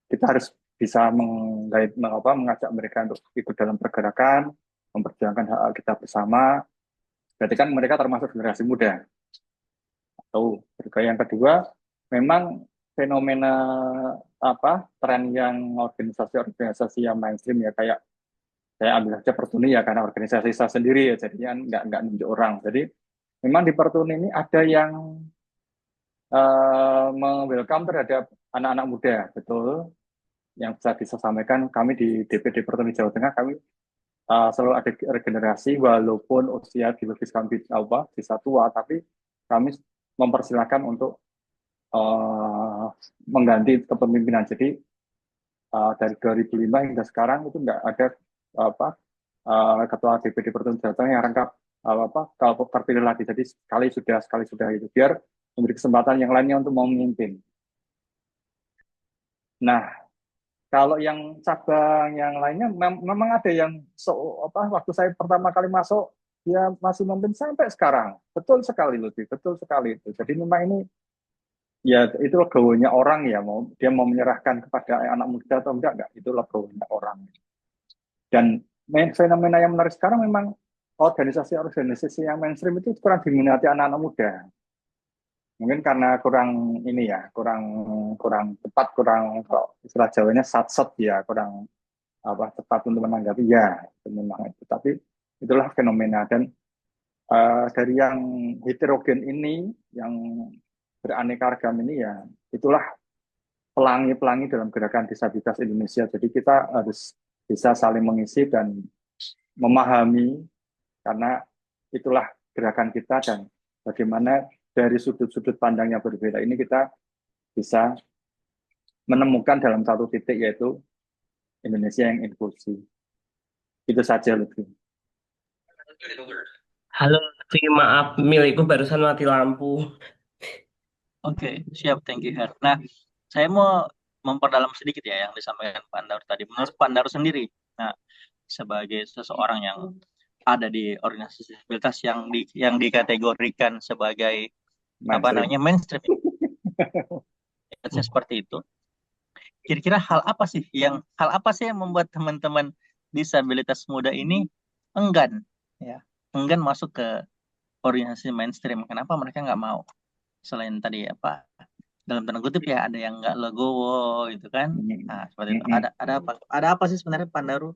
kita harus bisa mengajak mereka untuk ikut dalam pergerakan, memperjuangkan hak kita bersama. Berarti kan mereka termasuk generasi muda. Atau juga yang kedua, memang fenomena tren yang organisasi-organisasi yang mainstream ya, kayak saya ambil saja Pertuni ya, karena organisasi saya sendiri ya, jadinya nggak nunjuk orang. Jadi memang di Pertuni ini ada yang welcome terhadap anak-anak muda, betul. Yang bisa sampaikan, kami di DPD Pertuni Jawa Tengah, kami selalu ada regenerasi, walaupun usia biologis kami bisa tua, tapi kami mempersilahkan untuk mengganti kepemimpinan. Jadi dari 2005 hingga sekarang itu nggak ada ketua DPD Pertuni Jawa Tengah yang rangkap kalau terpilih lagi. Jadi sekali sudah itu, biar memberi kesempatan yang lainnya untuk mau memimpin. Nah, kalau yang cabang yang lainnya memang ada yang waktu saya pertama kali masuk dia masih memimpin sampai sekarang. Betul sekali Lutfi, betul sekali itu. Jadi memang ini ya itu legowonya orang ya, dia mau menyerahkan kepada anak muda atau enggak, itu legowonya orang. Dan fenomena yang menarik sekarang memang organisasi-organisasi yang mainstream itu kurang diminati anak-anak muda. Mungkin karena kurang tepat, kalau istilah Jawanya satset ya, kurang tepat untuk menanggapi ya, itu memang itu. Tapi itulah fenomena. Dan dari yang heterogen ini, yang beraneka ragam ini ya, itulah pelangi-pelangi dalam gerakan disabilitas Indonesia. Jadi kita harus bisa saling mengisi dan memahami, karena itulah gerakan kita, dan bagaimana dari sudut-sudut pandang yang berbeda ini kita bisa menemukan dalam satu titik, yaitu Indonesia yang inklusif. Itu saja lebih. Halo, Lutfi, maaf, milikku barusan mati lampu. Oke, siap. Thank you, Her. Nah, saya mau memperdalam sedikit ya yang disampaikan Pak Andaru tadi. Menurut Pak Andaru sendiri, nah, sebagai seseorang yang ada di organisasi disabilitas yang dikategorikan sebagai apa namanya mainstream, seperti itu. Kira-kira hal apa sih yang membuat teman-teman disabilitas muda ini enggan masuk ke organisasi mainstream? Kenapa mereka nggak mau? Selain tadi apa, dalam tanda kutip ya, ada yang nggak legowo gitu kan? Nah, seperti itu. Ada apa sih sebenarnya Pandaru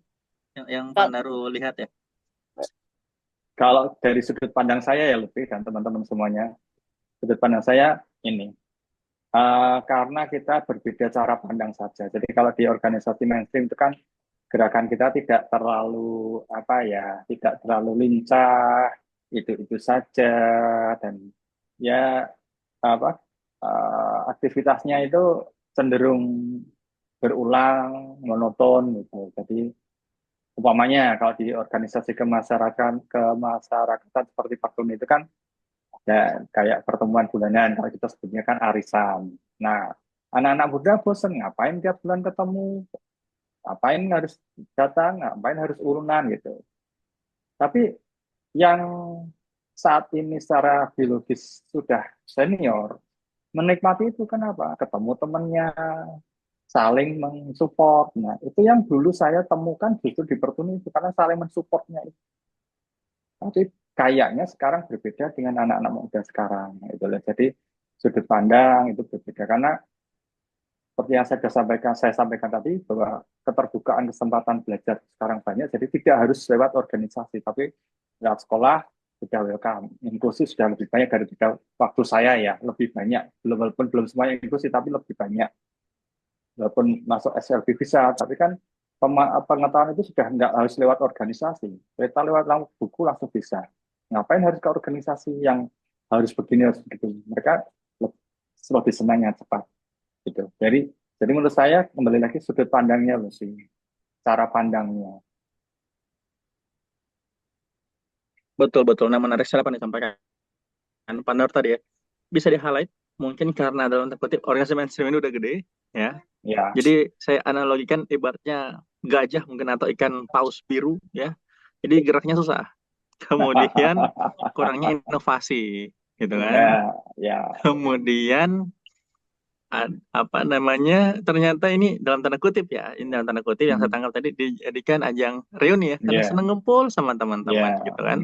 yang Pandaru lihat ya? Kalau dari sudut pandang saya ya, lebih, dan teman-teman semuanya, sudut pandang saya ini, karena kita berbeda cara pandang saja. Jadi kalau di organisasi mainstream itu kan gerakan kita tidak terlalu tidak terlalu lincah, itu saja, dan ya aktivitasnya itu cenderung berulang, monoton gitu. Jadi umpamanya kalau di organisasi kemasyarakatan seperti Paktun itu kan ya kayak pertemuan bulanan, kalau kita sebutnya kan arisan. Nah, anak-anak muda bosen, ngapain tiap bulan ketemu, ngapain harus datang, ngapain harus urunan gitu. Tapi yang saat ini secara biologis sudah senior, menikmati itu kenapa? Ketemu temannya, saling mensupport. Nah, itu yang dulu saya temukan justru di Pertuni itu, karena saling mensupportnya itu. Tapi kayaknya sekarang berbeda dengan anak-anak muda sekarang. Itulah. Jadi sudut pandang itu berbeda, karena seperti yang saya sampaikan tadi, bahwa keterbukaan kesempatan belajar sekarang banyak, jadi tidak harus lewat organisasi, tapi lewat sekolah sudah welcome. Inklusi sudah lebih banyak dari waktu saya ya, lebih banyak. Walaupun belum semuanya inklusi, tapi lebih banyak. Walaupun masuk SLB bisa, tapi kan pengetahuan itu sudah nggak harus lewat organisasi. Kita lewat buku langsung bisa. Ngapain harus ke organisasi yang harus begini, harus begitu. Mereka lebih senangnya cepat. Gitu. Jadi menurut saya kembali lagi sudut pandangnya loh sih, cara pandangnya. Betul. Nah, menarik sekali apa yang disampaikan Pandar tadi ya. Bisa di-highlight mungkin karena dalam tanda kutip organisasi mainstream ini udah gede ya. Ya. Jadi saya analogikan ibaratnya gajah mungkin atau ikan paus biru ya. Jadi geraknya susah. Kemudian kurangnya inovasi gitu kan. Ya. Kemudian apa namanya, ternyata ini dalam tanda kutip ya, ini dalam tanda kutip yang saya tangkap tadi, dijadikan ajang reuni ya, karena seneng ngumpul sama teman-teman gitu kan.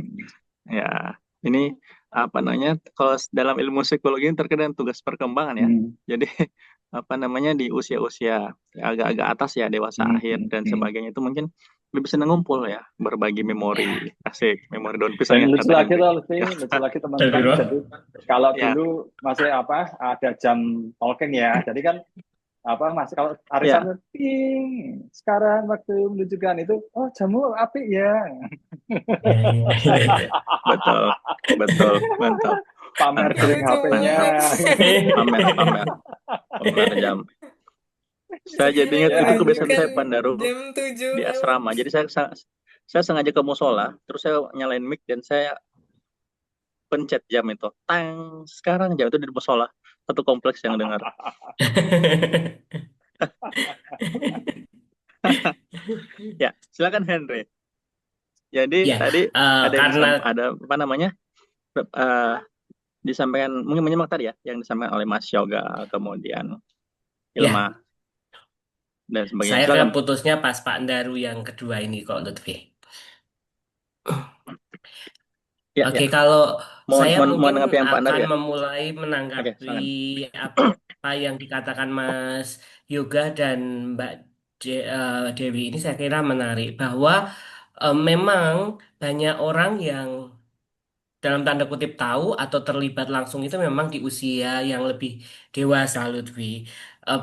Ya, ini apa namanya, kalau dalam ilmu psikologi ini terkadang tugas perkembangan ya. Jadi apa namanya, di usia-usia agak-agak atas ya, dewasa akhir dan sebagainya, itu mungkin lebih senang ngumpul ya, berbagi memori, asik, memori daun pisang Dan yang lucu kata lagi Henry. teman-teman. Jadi kalau Ya. dulu masih ada jam talking ya. Jadi kan masih kalau arisan ting, sekarang waktu menunjukkan itu, oh jamu api ya. Betul, mantap. Pamer sering HP-nya. Pamer jam. Saya jadi ingat itu kebiasaan saya Pandaru jam 7 di asrama. Jadi saya sengaja ke musola, terus saya nyalain mic dan saya pencet jam itu. Tang, sekarang jam itu di musola. Satu kompleks yang dengar. Ya, silakan Henry. Jadi Ya, tadi karena ada apa namanya? Disampaikan, mungkin menyimak tadi ya, yang disampaikan oleh Mas Yoga, kemudian Ilma dan sebagainya. saya Silakan. keputusnya pas Pak Ndaru yang kedua ini kok, Lutfi. Oke, kalau saya mungkin yang Pak Andaru akan ya? memulai menanggapi apa yang dikatakan Mas Yoga dan Mbak Dewi ini, saya kira menarik bahwa memang banyak orang yang dalam tanda kutip tahu atau terlibat langsung itu memang di usia yang lebih dewasa, Lutfi.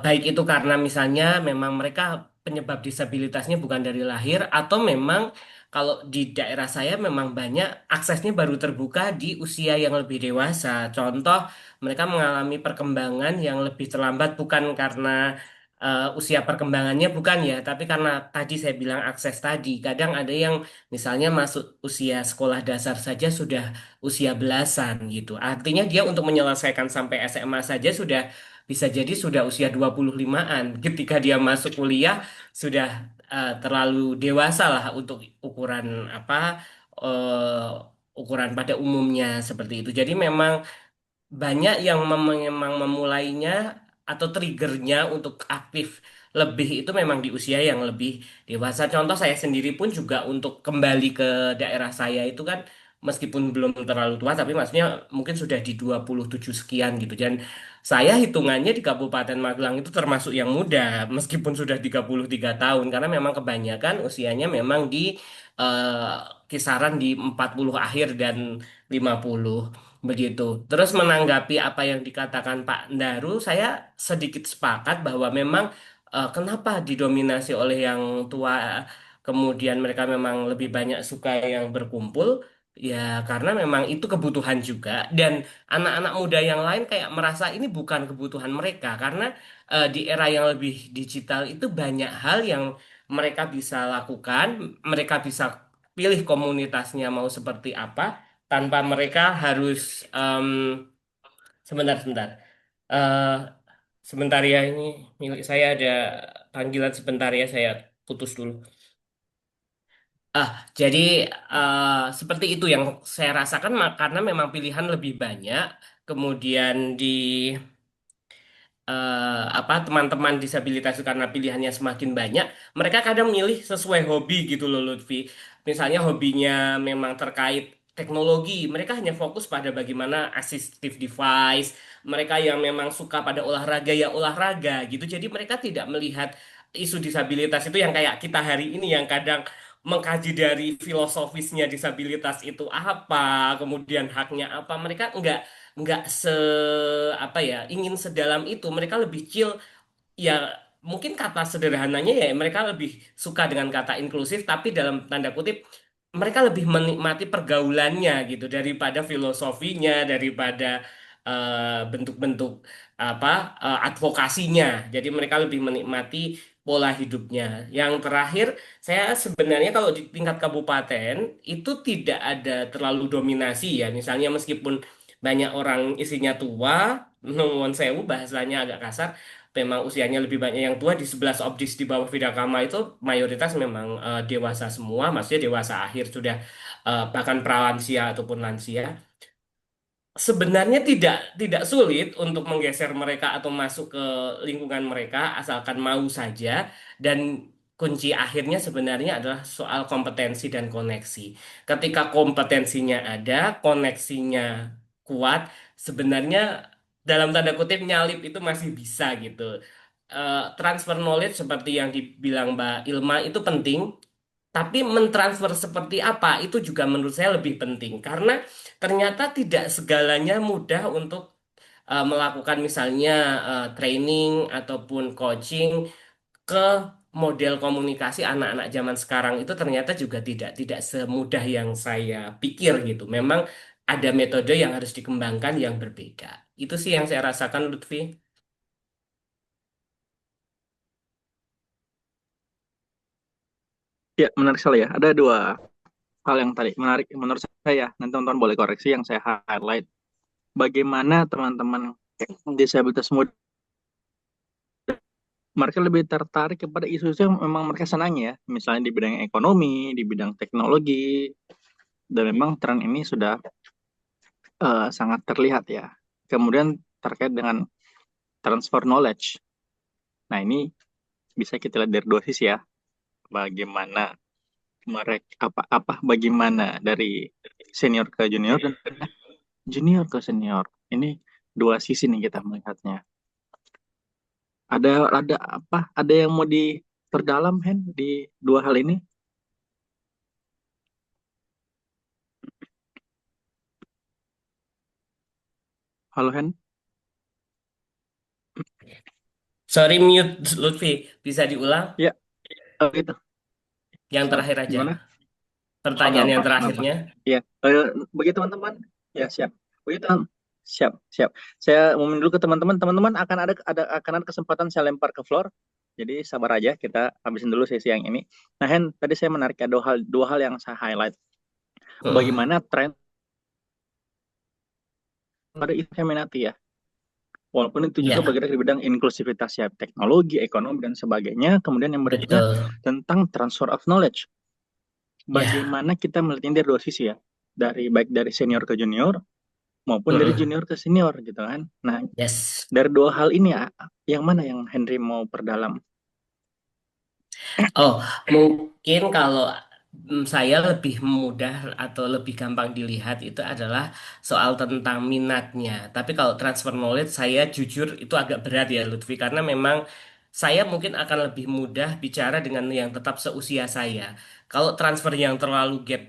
Baik itu karena misalnya memang mereka penyebab disabilitasnya bukan dari lahir atau memang kalau di daerah saya memang banyak aksesnya baru terbuka di usia yang lebih dewasa. Contoh, mereka mengalami perkembangan yang lebih terlambat bukan karena usia perkembangannya bukan ya, tapi karena tadi saya bilang akses tadi. Kadang ada yang misalnya masuk usia sekolah dasar saja sudah usia belasan gitu. Artinya dia untuk menyelesaikan sampai SMA saja sudah bisa jadi sudah usia 25-an. Ketika dia masuk kuliah sudah terlalu dewasa lah untuk ukuran apa ukuran pada umumnya seperti itu. Jadi memang banyak yang memang memulainya atau triggernya untuk aktif lebih itu memang di usia yang lebih dewasa. Contoh saya sendiri pun juga untuk kembali ke daerah saya itu kan meskipun belum terlalu tua tapi maksudnya mungkin sudah di 27 sekian gitu. Dan saya hitungannya di Kabupaten Magelang itu termasuk yang muda meskipun sudah 33 tahun karena memang kebanyakan usianya memang di eh, kisaran di 40 akhir dan 50. Begitu. Terus menanggapi apa yang dikatakan Pak Ndaru, saya sedikit sepakat bahwa memang kenapa didominasi oleh yang tua, kemudian mereka memang lebih banyak suka yang berkumpul, ya karena memang itu kebutuhan juga. Dan anak-anak muda yang lain kayak merasa ini bukan kebutuhan mereka, karena di era yang lebih digital itu banyak hal yang mereka bisa lakukan, mereka bisa pilih komunitasnya mau seperti apa tanpa mereka harus sebentar eh sebentar ya ini milik saya ada panggilan sebentar ya saya putus dulu. Jadi seperti itu yang saya rasakan karena memang pilihan lebih banyak kemudian di apa teman-teman disabilitas itu karena pilihannya semakin banyak, mereka kadang milih sesuai hobi gitu loh Lutfi. Misalnya hobinya memang terkait teknologi, mereka hanya fokus pada bagaimana assistive device. Mereka yang memang suka pada olahraga ya olahraga gitu. Jadi mereka tidak melihat isu disabilitas itu yang kayak kita hari ini yang kadang mengkaji dari filosofisnya disabilitas itu apa, kemudian haknya apa. Mereka nggak se apa ya ingin sedalam itu mereka lebih chill ya mungkin kata sederhananya ya mereka lebih suka dengan kata inklusif tapi dalam tanda kutip mereka lebih menikmati pergaulannya gitu daripada filosofinya daripada bentuk-bentuk apa advokasinya jadi mereka lebih menikmati pola hidupnya yang terakhir saya sebenarnya kalau di tingkat kabupaten itu tidak ada terlalu dominasi ya misalnya meskipun banyak orang isinya tua nuwun sewu bahasanya agak kasar memang usianya lebih banyak yang tua di 11 obdis di bawah Vidakama itu mayoritas memang dewasa semua, maksudnya dewasa akhir sudah bahkan pralansia ataupun lansia. Sebenarnya tidak sulit untuk menggeser mereka atau masuk ke lingkungan mereka asalkan mau saja dan kunci akhirnya sebenarnya adalah soal kompetensi dan koneksi. Ketika kompetensinya ada, koneksinya kuat, sebenarnya dalam tanda kutip nyalip itu masih bisa gitu. Transfer knowledge seperti yang dibilang Mbak Ilma itu penting, tapi mentransfer seperti apa itu juga menurut saya lebih penting karena ternyata tidak segalanya mudah untuk melakukan misalnya training ataupun coaching ke model komunikasi anak-anak zaman sekarang itu ternyata juga tidak semudah yang saya pikir gitu. Memang ada metode yang harus dikembangkan yang berbeda. Itu sih yang saya rasakan Lutfi. Ya, menarik sekali ya. Ada dua hal yang tadi menarik menurut saya. Nanti teman-teman boleh koreksi yang saya highlight. Bagaimana teman-teman disabilitas muda mereka lebih tertarik kepada isu-isu yang memang mereka senangi ya. Misalnya di bidang ekonomi, di bidang teknologi. Dan memang tren ini sudah sangat terlihat ya. Kemudian terkait dengan transfer knowledge. Nah, ini bisa kita lihat dari dua sisi ya. Bagaimana bagaimana dari senior ke junior dan junior ke senior. Ini dua sisi nih kita melihatnya. Ada yang mau diperdalam Hen di dua hal ini? Halo Hen. Sorry mute Lutfi, bisa diulang Ya, gitu. yang Siap. terakhir aja. Gimana? Oh, nggak Pertanyaan apa, yang nggak apa. terakhirnya. Iya, bagi teman-teman, ya siap. Begitu, siap, siap. Saya ngomongin dulu ke teman-teman. Teman-teman akan ada kesempatan saya lempar ke floor. Jadi sabar aja, kita habisin dulu sesi yang ini. Nah, Hen, tadi saya menarik ya dua hal yang saya highlight. Heeh. Bagaimana tren pada minati ya. Walaupun itu juga Ya, bergerak di bidang inklusivitas ya, teknologi, ekonomi dan sebagainya. Kemudian yang berikutnya betul. tentang transfer of knowledge. Ya, Bagaimana kita melihatnya dari dua sisi ya, baik dari senior ke junior maupun dari heeh. junior ke senior gitu kan. Nah, Yes. dari dua hal ini ya, yang mana yang Henry mau perdalam? Oh, mungkin kalau saya lebih mudah atau lebih gampang dilihat itu adalah soal tentang minatnya. Tapi kalau transfer knowledge saya jujur itu agak berat ya Lutfi karena memang saya mungkin akan lebih mudah bicara dengan yang tetap seusia saya. Kalau transfer yang terlalu gap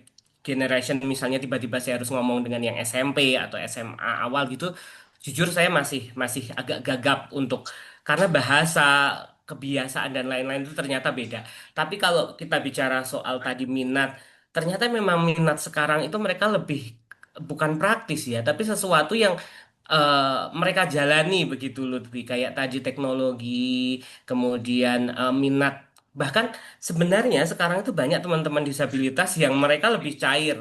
generation misalnya tiba-tiba saya harus ngomong dengan yang SMP atau SMA awal gitu, jujur saya masih masih agak gagap untuk karena bahasa kebiasaan dan lain-lain itu ternyata beda. Tapi kalau kita bicara soal tadi minat, ternyata memang minat sekarang itu mereka lebih bukan praktis ya, tapi sesuatu yang mereka jalani begitu Lutfi. Kayak tadi teknologi, kemudian minat. Bahkan sebenarnya sekarang itu banyak teman-teman disabilitas yang mereka lebih cair.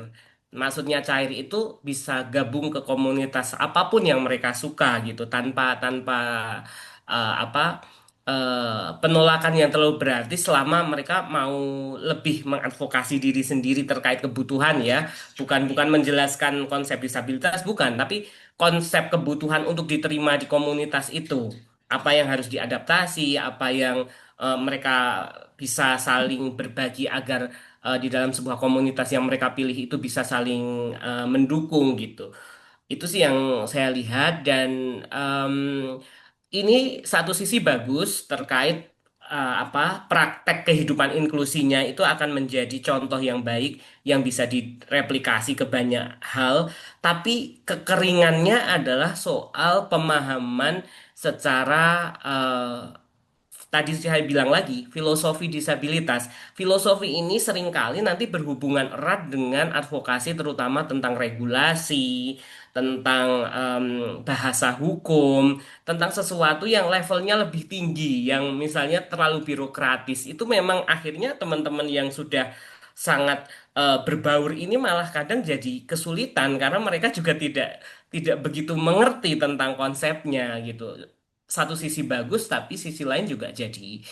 Maksudnya cair itu bisa gabung ke komunitas apapun yang mereka suka gitu tanpa tanpa apa penolakan yang terlalu berarti selama mereka mau lebih mengadvokasi diri sendiri terkait kebutuhan ya, bukan menjelaskan konsep disabilitas bukan, tapi konsep kebutuhan untuk diterima di komunitas itu, apa yang harus diadaptasi, apa yang mereka bisa saling berbagi agar di dalam sebuah komunitas yang mereka pilih itu bisa saling mendukung gitu. Itu sih yang saya lihat dan ini satu sisi bagus terkait praktek kehidupan inklusinya itu akan menjadi contoh yang baik yang bisa direplikasi ke banyak hal, tapi kekeringannya adalah soal pemahaman secara tadi saya bilang lagi, filosofi disabilitas. Filosofi ini seringkali nanti berhubungan erat dengan advokasi terutama tentang regulasi, tentang bahasa hukum, tentang sesuatu yang levelnya lebih tinggi, yang misalnya terlalu birokratis. Itu memang akhirnya teman-teman yang sudah sangat berbaur ini malah kadang jadi kesulitan karena mereka juga tidak tidak begitu mengerti tentang konsepnya gitu. Satu sisi bagus tapi sisi lain juga jadi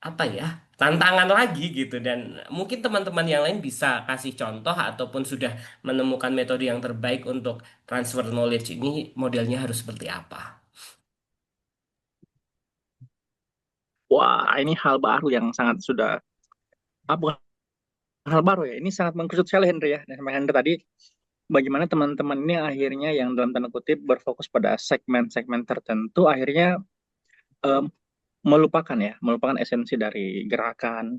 apa ya tantangan lagi gitu dan mungkin teman-teman yang lain bisa kasih contoh ataupun sudah menemukan metode yang terbaik untuk transfer knowledge ini modelnya harus seperti apa. Wah, ini hal baru yang sangat sudah, bukan hal baru ya, ini sangat mengkhusus sekali Henry ya. Dan sama Henry tadi, bagaimana teman-teman ini akhirnya yang dalam tanda kutip berfokus pada segmen-segmen tertentu, akhirnya em, melupakan esensi dari gerakan,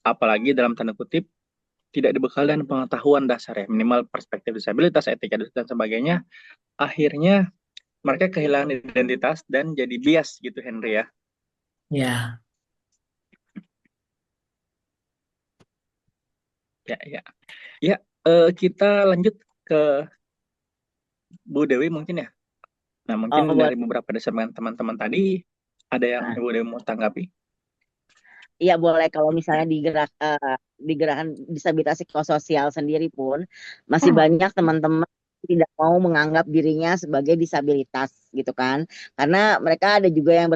apalagi dalam tanda kutip tidak dibekali dengan pengetahuan dasar ya, minimal perspektif disabilitas, etika dan sebagainya, akhirnya mereka kehilangan identitas dan jadi bias gitu Henry ya. Ya, Ya, ya. Ya, kita lanjut ke Bu Dewi mungkin ya. Nah, mungkin Oh, boleh. dari beberapa dasar teman-teman tadi, ada yang Nah, Ibu Dewi mau tanggapi? iya boleh kalau misalnya di gerakan disabilitas psikososial sendiri pun masih banyak teman-teman tidak mau menganggap dirinya sebagai disabilitas gitu kan. Karena mereka ada juga yang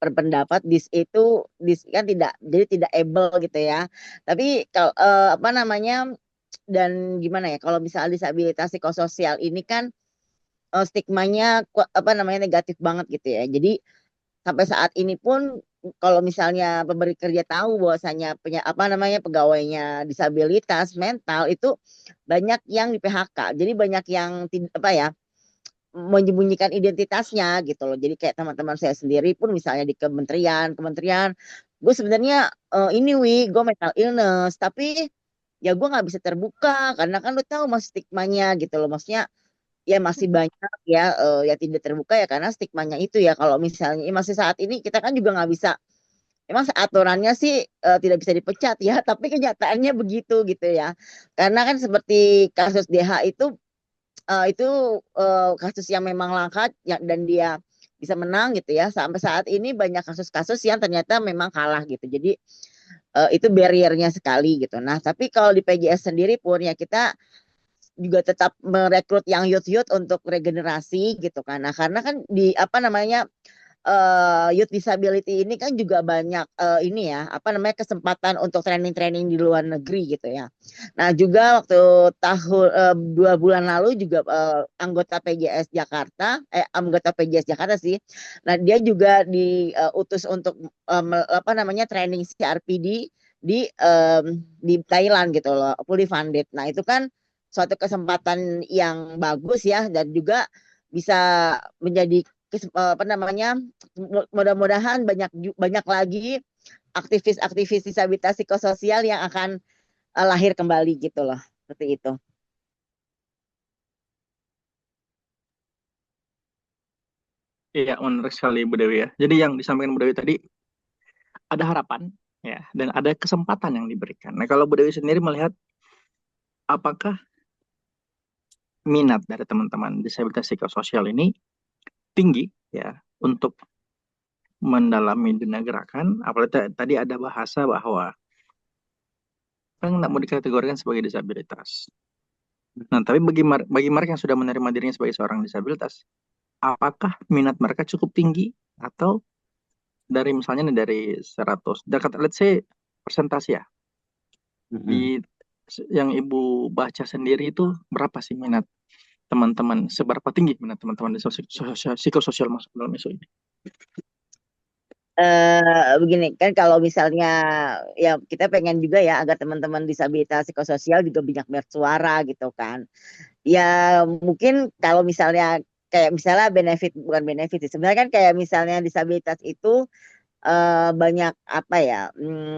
berpendapat dis kan tidak jadi tidak able gitu ya. Tapi kalau apa namanya dan gimana ya kalau misalnya disabilitas psikososial ini kan stigmanya apa namanya negatif banget gitu ya. Jadi sampai saat ini pun kalau misalnya pemberi kerja tahu bahwasanya apa namanya pegawainya disabilitas mental itu banyak yang di PHK. Jadi banyak yang apa ya menyembunyikan identitasnya gitu loh. Jadi kayak teman-teman saya sendiri pun misalnya di kementerian, gue sebenarnya ini gue mental illness, tapi ya gue nggak bisa terbuka karena kan lo tahu mas stigmanya gitu loh. Maksudnya ya masih banyak ya yang tidak terbuka ya karena stigmanya itu ya. Kalau misalnya masih saat ini kita kan juga nggak bisa, emang aturannya sih tidak bisa dipecat ya, tapi kenyataannya begitu gitu ya. Karena kan seperti kasus DH itu kasus yang memang langka ya, dan dia bisa menang gitu ya. Sampai saat ini banyak kasus-kasus yang ternyata memang kalah gitu. Jadi itu barriernya sekali gitu. Nah, tapi kalau di PJS sendiri pun ya kita juga tetap merekrut yang youth-youth untuk regenerasi gitu kan. Nah, karena kan di apa namanya youth disability ini kan juga banyak ini ya apa namanya kesempatan untuk training-training di luar negeri gitu ya. Nah juga waktu tahun 2 bulan lalu juga anggota PJS Jakarta anggota PJS Jakarta sih. Nah dia juga diutus untuk apa namanya training CRPD di Thailand gitu loh, fully funded. Nah itu kan suatu kesempatan yang bagus ya dan juga bisa menjadi apa namanya mudah-mudahan banyak lagi aktivis-aktivis disabilitas psikososial yang akan lahir kembali gitu loh seperti itu. Iya, menarik sekali Bu Dewi ya. Jadi yang disampaikan Bu Dewi tadi ada harapan ya dan ada kesempatan yang diberikan. Nah, kalau Bu Dewi sendiri melihat apakah minat dari teman-teman disabilitas psikososial ini tinggi ya untuk mendalami dunia gerakan, apalagi tadi ada bahasa bahwa kan nggak mau dikategorikan sebagai disabilitas. Nah, tapi bagi mereka yang sudah menerima dirinya sebagai seorang disabilitas, apakah minat mereka cukup tinggi atau dari misalnya nih dari 100, let's say persentase ya, di yang Ibu baca sendiri itu berapa sih minat teman-teman, seberapa tinggi minat teman-teman di psikososial masuk dalam isu ini? Begini kan kalau misalnya ya kita pengen juga ya agar teman-teman disabilitas psikososial juga banyak bersuara gitu kan. Ya mungkin kalau misalnya kayak misalnya bukan benefit sih. Sebenarnya kan kayak misalnya disabilitas itu banyak apa ya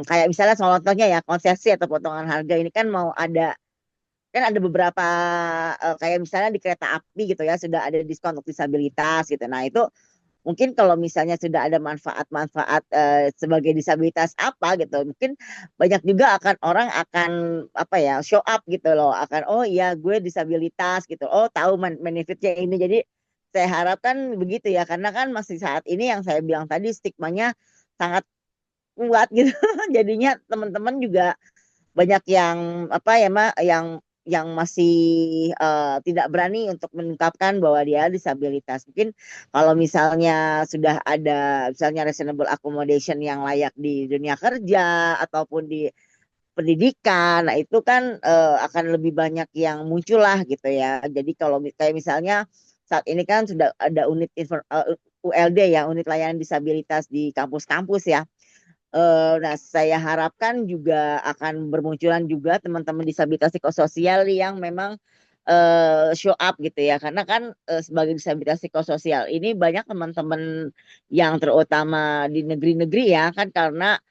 kayak misalnya contohnya ya konsesi atau potongan harga ini kan mau ada kan ada beberapa kayak misalnya di kereta api gitu ya sudah ada diskon untuk disabilitas gitu. Nah itu mungkin kalau misalnya sudah ada manfaat-manfaat sebagai disabilitas apa gitu, mungkin banyak juga orang akan apa ya show up gitu loh, akan oh iya gue disabilitas gitu, oh tahu benefitnya ini. Jadi saya harapkan begitu ya, karena kan masih saat ini yang saya bilang tadi stigmanya sangat kuat gitu. Jadinya teman-teman juga banyak yang apa ya yang masih tidak berani untuk mengungkapkan bahwa dia disabilitas. Mungkin kalau misalnya sudah ada misalnya reasonable accommodation yang layak di dunia kerja ataupun di pendidikan, nah itu kan akan lebih banyak yang muncul lah gitu ya. Jadi kalau kayak misalnya saat ini kan sudah ada unit ULD ya, unit layanan disabilitas di kampus-kampus ya. Nah, saya harapkan juga akan bermunculan juga teman-teman disabilitas psikososial yang memang show up gitu ya. Karena kan sebagai disabilitas psikososial ini banyak teman-teman yang terutama di negeri-negeri ya kan karena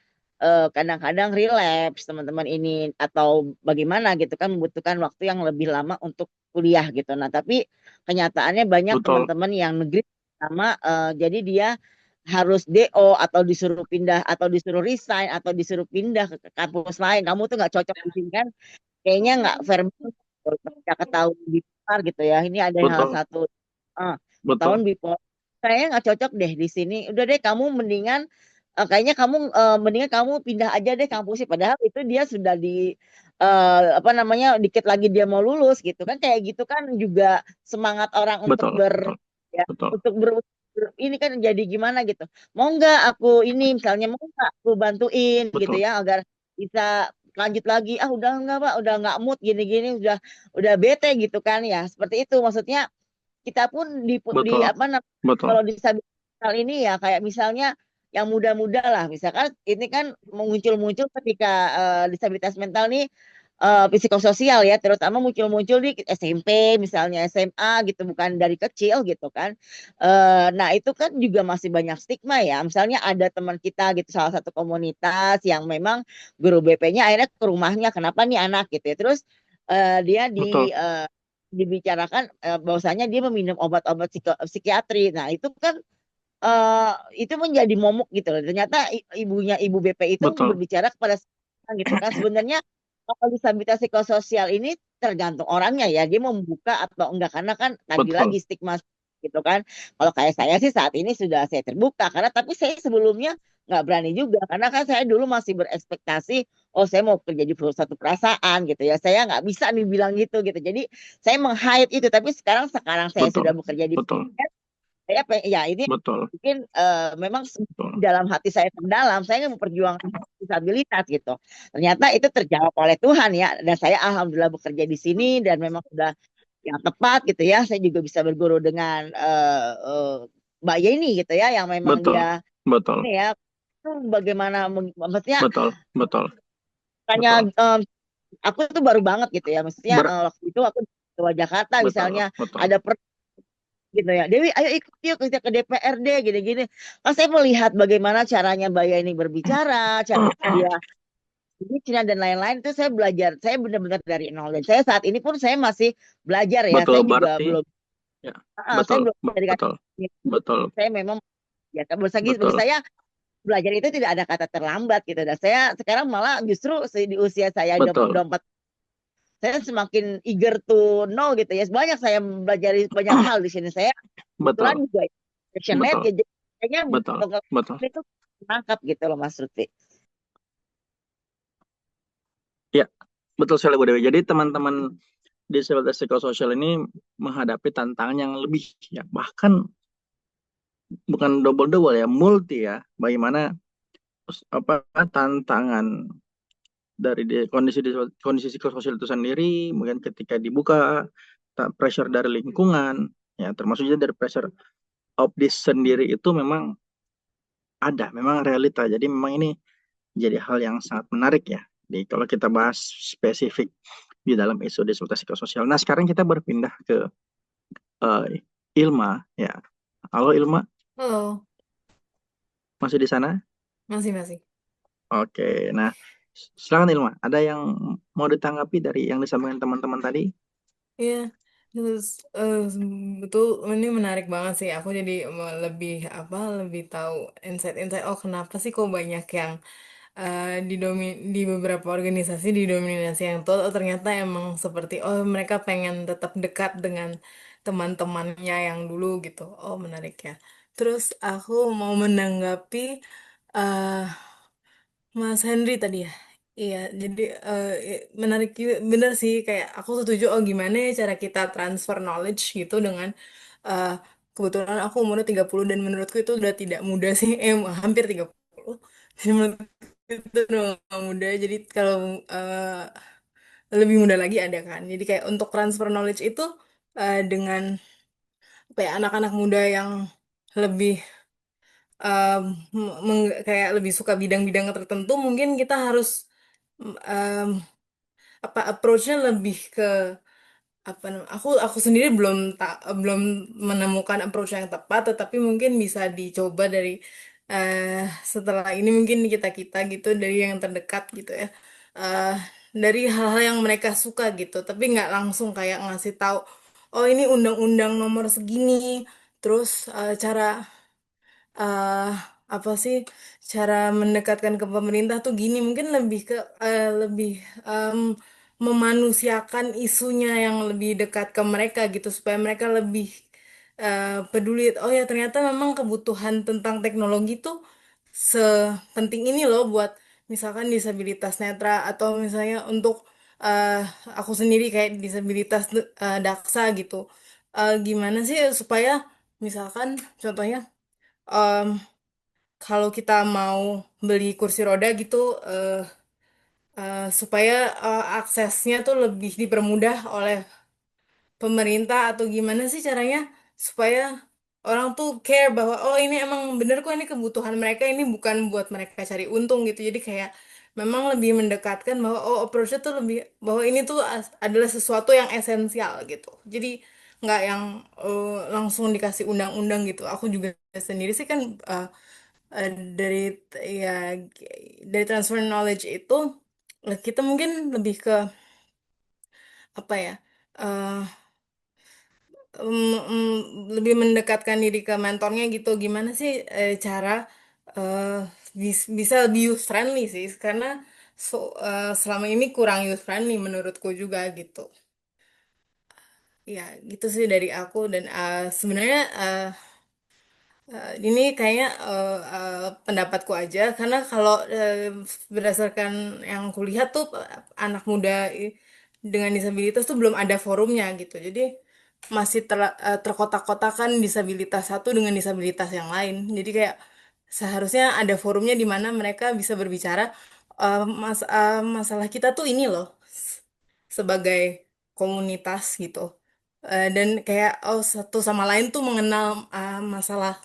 kadang-kadang relapse teman-teman ini atau bagaimana gitu kan membutuhkan waktu yang lebih lama untuk kuliah gitu. Nah, tapi kenyataannya banyak Betul, teman-teman yang negeri sama jadi dia harus DO atau disuruh pindah atau disuruh resign atau disuruh pindah ke kampus lain. Kamu tuh nggak cocok di sini kan? Kayaknya nggak fair banget kalau ketika ketahuan bipolar gitu ya. Ini ada salah betul, satu ketahuan betul, bipolar. Kayaknya nggak cocok deh di sini. Udah deh kamu mendingan kayaknya kamu mendingan kamu pindah aja deh kampusnya. Padahal itu dia sudah di apa namanya dikit lagi dia mau lulus gitu kan. Kayak gitu kan juga semangat orang untuk betul, betul, ya betul, untuk ini kan jadi gimana gitu. Mau nggak aku ini misalnya mau nggak aku bantuin gitu betul, ya agar bisa lanjut lagi. Ah udah nggak Pak, udah nggak mood gini-gini udah bete gitu kan ya. Seperti itu maksudnya kita pun di betul, apa namanya betul, kalau disabilitas ini ya kayak misalnya yang muda-muda lah misalkan ini kan muncul-muncul ketika disabilitas mental nih psikososial ya terutama muncul-muncul di SMP misalnya SMA gitu bukan dari kecil gitu kan. Nah itu kan juga masih banyak stigma ya misalnya ada teman kita gitu salah satu komunitas yang memang guru BP-nya akhirnya ke rumahnya kenapa nih anak gitu ya terus dia betul, dibicarakan bahwasanya dia meminum obat-obat psikiatri. Nah, itu kan itu menjadi momok gitu loh. Ternyata ibunya ibu BP itu Betul, berbicara kepada saya gitu kan. Sebenarnya kalau disabilitas psikososial ini tergantung orangnya ya. Dia mau membuka atau enggak karena kan tadi betul, lagi stigma gitu kan. Kalau kayak saya sih saat ini sudah saya terbuka karena tapi saya sebelumnya nggak berani juga karena kan saya dulu masih berekspektasi oh saya mau kerja di satu perasaan gitu ya. Saya nggak bisa nih bilang gitu. Jadi saya meng-hide itu tapi sekarang saya betul, sudah bekerja di betul, saya ya ini betul, mungkin memang betul, dalam hati saya terdalam saya ingin memperjuangkan disabilitas gitu. Ternyata itu terjawab oleh Tuhan ya dan saya alhamdulillah bekerja di sini dan memang sudah yang tepat gitu ya. Saya juga bisa berguru dengan Mbak Yeni gitu ya yang memang betul, dia betul, ini ya itu bagaimana maksudnya betul, betul, tanya betul, aku tuh baru banget gitu ya maksudnya ber, waktu itu aku ke Jakarta betul, misalnya betul, ada gitu ya. Dewi, ayo ikut yuk kita ke DPRD gini-gini. Pas saya melihat bagaimana caranya Mbak ini berbicara, cara dia bicara dan lain-lain itu saya belajar. Saya benar-benar dari nol dan saya saat ini pun saya masih belajar ya. betul, Saya juga berarti belum ya, saya betul, belum dari kata betul, betul, saya memang ya kan bagi betul, saya belajar itu tidak ada kata terlambat gitu. Dan saya sekarang malah justru di usia saya betul, 24 saya semakin eager to know gitu ya. Banyak saya belajar banyak hal di sini. Saya kebetulan betul, juga passionate betul, ya. Jadi kayaknya betul, betul. itu menangkap gitu loh Mas Lutfi. Ya, betul sekali Bu Dewi. Jadi teman-teman disabilitas psikososial ini menghadapi tantangan yang lebih ya, bahkan bukan double-double ya, multi ya. Bagaimana apa tantangan dari kondisi psikososial itu sendiri, mungkin ketika dibuka pressure dari lingkungan, ya termasuk juga dari pressure of this sendiri itu memang ada, memang realita. Jadi memang ini jadi hal yang sangat menarik ya. Jadi kalau kita bahas spesifik di dalam isu disabilitas psikososial. Nah sekarang kita berpindah ke eh, Ilma ya. Halo Ilma, Halo, masih di sana? masih. Oke, nah silakan Ilma. Ada yang mau ditanggapi dari yang disampaikan teman-teman tadi? Iya, terus betul ini menarik banget sih. Aku jadi lebih lebih tahu insight-insight. Oh, kenapa sih kok banyak yang di beberapa organisasi didominasi yang tua, oh, ternyata emang seperti oh mereka pengen tetap dekat dengan teman-temannya yang dulu gitu. Oh, menarik ya. Terus aku mau menanggapi eh Mas Henry tadi ya. Iya, jadi menarik juga, bener sih kayak aku setuju oh gimana ya cara kita transfer knowledge gitu dengan eh kebetulan aku umurnya 30 dan menurutku itu udah tidak muda sih, hampir 30. Jadi menurutku itu udah gak muda. Jadi kalau lebih muda lagi ada kan. Jadi kayak untuk transfer knowledge itu dengan kayak anak-anak muda yang lebih um, kayak lebih suka bidang-bidang tertentu mungkin kita harus um, approach-nya lebih ke aku sendiri belum menemukan approach yang tepat tetapi mungkin bisa dicoba dari setelah ini mungkin kita gitu dari yang terdekat gitu ya. eh dari hal-hal yang mereka suka gitu tapi nggak langsung kayak ngasih tahu oh ini undang-undang nomor segini terus cara eh apa sih cara mendekatkan ke pemerintah tuh gini mungkin lebih ke lebih em, memanusiakan isunya yang lebih dekat ke mereka gitu supaya mereka lebih peduli oh ya ternyata memang kebutuhan tentang teknologi tuh sepenting ini loh buat misalkan disabilitas netra atau misalnya untuk eh, aku sendiri kayak disabilitas daksa gitu. Gimana sih supaya misalkan contohnya kalau kita mau beli kursi roda gitu eh, supaya aksesnya tuh lebih dipermudah oleh pemerintah atau gimana sih caranya supaya orang tuh care bahwa oh ini emang bener kok ini kebutuhan mereka ini bukan buat mereka cari untung gitu jadi kayak memang lebih mendekatkan bahwa oh approach-nya tuh lebih bahwa ini tuh adalah sesuatu yang esensial gitu jadi nggak yang langsung dikasih undang-undang gitu aku juga sendiri sih kan eh, dari ya dari transfer knowledge itu kita mungkin lebih ke apa ya lebih mendekatkan diri ke mentornya gitu. Gimana sih cara eh, bisa lebih youth friendly sih? Karena selama ini kurang youth friendly menurutku juga gitu. Ya, gitu sih dari aku dan sebenarnya ini kayaknya pendapatku aja karena kalau berdasarkan yang kulihat tuh anak muda dengan disabilitas tuh belum ada forumnya gitu. Jadi masih terkotak-kotakan disabilitas satu dengan disabilitas yang lain. Jadi kayak seharusnya ada forumnya di mana mereka bisa berbicara masalah kita tuh ini loh sebagai komunitas gitu. Dan kayak oh satu sama lain tuh mengenal masalah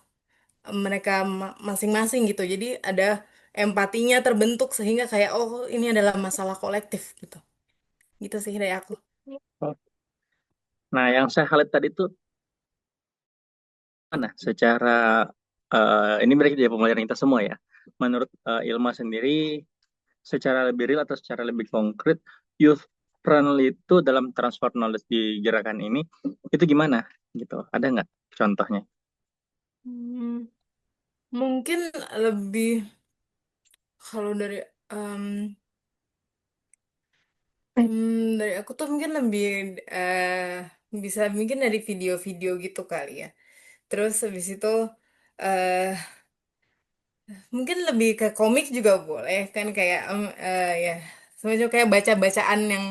mereka masing-masing gitu. Jadi ada empatinya terbentuk sehingga kayak oh ini adalah masalah kolektif gitu. Gitu sih dari aku. Nah, yang saya highlight tadi tuh mana secara ini mereka jadi pembelajaran kita semua ya. Menurut Ilma sendiri, secara lebih real atau secara lebih konkret, youth friendly itu dalam transfer knowledge di gerakan ini itu gimana gitu? Ada nggak contohnya? Hmm, mungkin lebih kalau em, dari aku tuh mungkin lebih bisa mungkin dari video-video gitu kali ya. Terus habis itu eh mungkin lebih ke komik juga boleh kan kayak ya semacam kayak baca-bacaan yang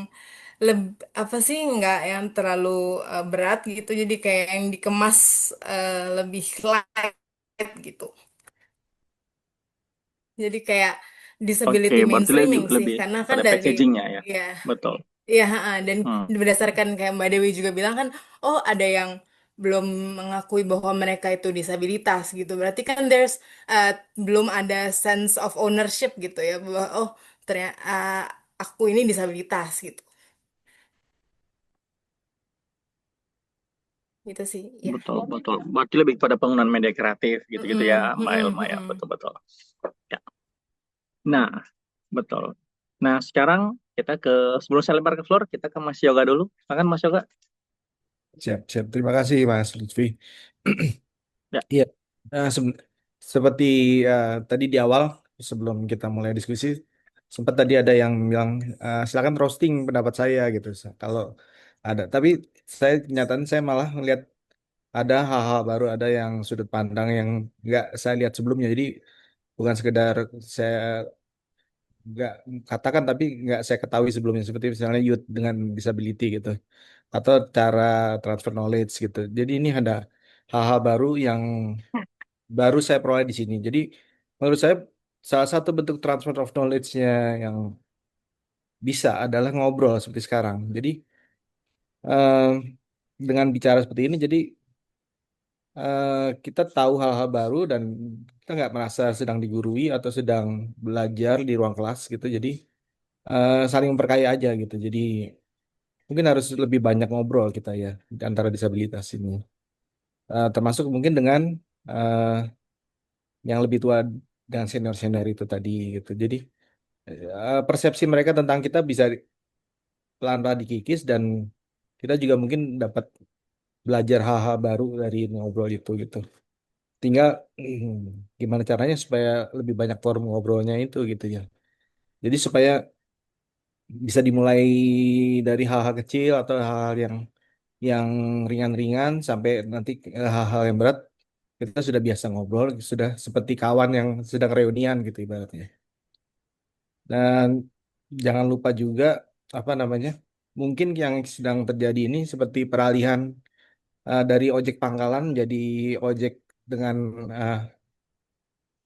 apa sih nggak yang terlalu berat gitu jadi kayak yang dikemas lebih light gitu jadi kayak Oke, disability berarti lebih mainstreaming sih lebih karena kan pada dari packagingnya ya. ya Betul. iya dan Hmm, berdasarkan kayak Mbak Dewi juga bilang kan oh ada yang belum mengakui bahwa mereka itu disabilitas gitu berarti kan uh, belum ada sense of ownership gitu ya bahwa oh ternyata aku ini disabilitas gitu gitu sih ya. betul, betul. Berarti lebih pada penggunaan media kreatif gitu-gitu ya, Mm-mm, Mbak mm-mm, Elma ya. mm-mm. Betul, betul. Ya. Nah, betul. Nah, sekarang kita ke sebelum saya lempar ke floor, kita ke Mas Yoga dulu. Silakan Mas Yoga. Siap, siap. Terima kasih Mas Lutfi. Ya, Iya, seperti tadi di awal sebelum kita mulai diskusi, sempat tadi ada yang bilang silakan roasting pendapat saya gitu. Kalau ada, tapi saya kenyataan saya malah melihat ada hal-hal baru, ada yang sudut pandang yang nggak saya lihat sebelumnya. Jadi bukan sekedar saya nggak katakan, tapi nggak saya ketahui sebelumnya. Seperti misalnya youth dengan disability gitu, atau cara transfer knowledge gitu. Jadi ini ada hal-hal baru yang baru saya peroleh di sini. Jadi menurut saya salah satu bentuk transfer of knowledge-nya yang bisa adalah ngobrol seperti sekarang. Jadi eh, dengan bicara seperti ini, jadi kita tahu hal-hal baru dan kita nggak merasa sedang digurui atau sedang belajar di ruang kelas gitu. Jadi saling memperkaya aja gitu. Jadi mungkin harus lebih banyak ngobrol kita ya di antara disabilitas ini. Termasuk mungkin dengan eh, yang lebih tua dan senior-senior itu tadi gitu. Jadi persepsi mereka tentang kita bisa pelan-pelan dikikis dan kita juga mungkin dapat belajar hal-hal baru dari ngobrol itu gitu. Tinggal gimana caranya supaya lebih banyak forum ngobrolnya itu gitu ya. Jadi supaya bisa dimulai dari hal-hal kecil atau hal-hal yang ringan-ringan sampai nanti hal-hal yang berat kita sudah biasa ngobrol, sudah seperti kawan yang sedang reunian gitu ibaratnya. Dan jangan lupa juga apa namanya? Mungkin yang sedang terjadi ini seperti peralihan dari ojek pangkalan jadi ojek dengan eh,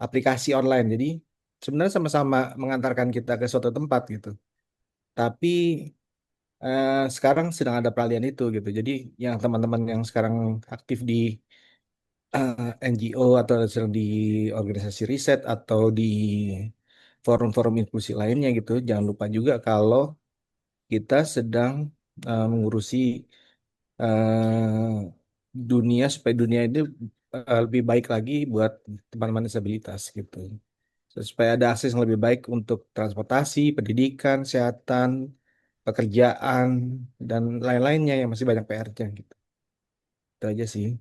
aplikasi online. Jadi sebenarnya sama-sama mengantarkan kita ke suatu tempat gitu. Tapi sekarang sedang ada peralihan itu gitu. Jadi yang teman-teman yang sekarang aktif di NGO atau sedang di organisasi riset atau di forum-forum inklusi lainnya gitu, jangan lupa juga kalau kita sedang mengurusi dunia supaya dunia ini lebih baik lagi buat teman-teman disabilitas gitu. Supaya ada akses yang lebih baik untuk transportasi, pendidikan, kesehatan, pekerjaan, dan lain-lainnya yang masih banyak PR-nya gitu. Itu aja sih.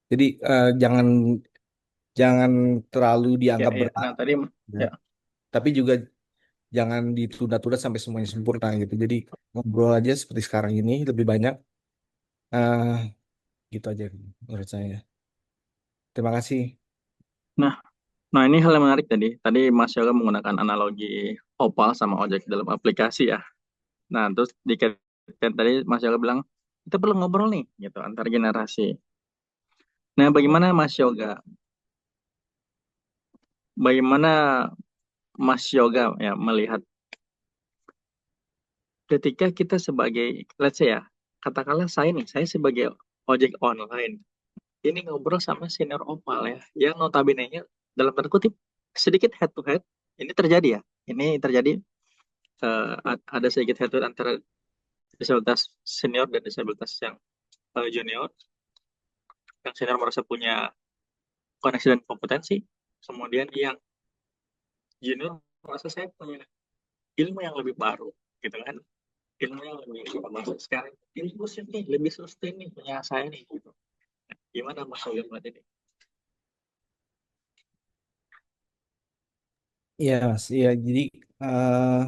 Jadi jangan jangan terlalu Ya, dianggap ya. berat, Nah, tadi ya. ya. Tapi juga jangan ditunda-tunda sampai semuanya sempurna gitu. Jadi ngobrol aja seperti sekarang ini lebih banyak. eh gitu aja menurut saya. Terima kasih. Nah, nah ini hal yang menarik tadi. Tadi Mas Yoga menggunakan analogi opal sama ojek dalam aplikasi ya. Nah, terus dikaitkan tadi Mas Yoga bilang kita perlu ngobrol nih gitu antar generasi. Nah, bagaimana Mas Yoga? Bagaimana Mas Yoga ya melihat ketika kita sebagai, let's say ya, katakanlah saya sebagai ojek online, ini ngobrol sama senior opal ya, yang notabene-nya dalam tanda kutip sedikit head to head, ini terjadi ya, ini terjadi ada sedikit head to head antara disabilitas senior dan disabilitas yang junior, yang senior merasa punya koneksi dan kompetensi, kemudian yang junior merasa saya punya ilmu yang lebih baru, gitu kan, ilmu yang lebih masuk sekarang, inklusif nih, lebih sustain nih punya saya nih, gitu. Gimana Mas William melihat ini? Iya, Mas. Iya, jadi eh,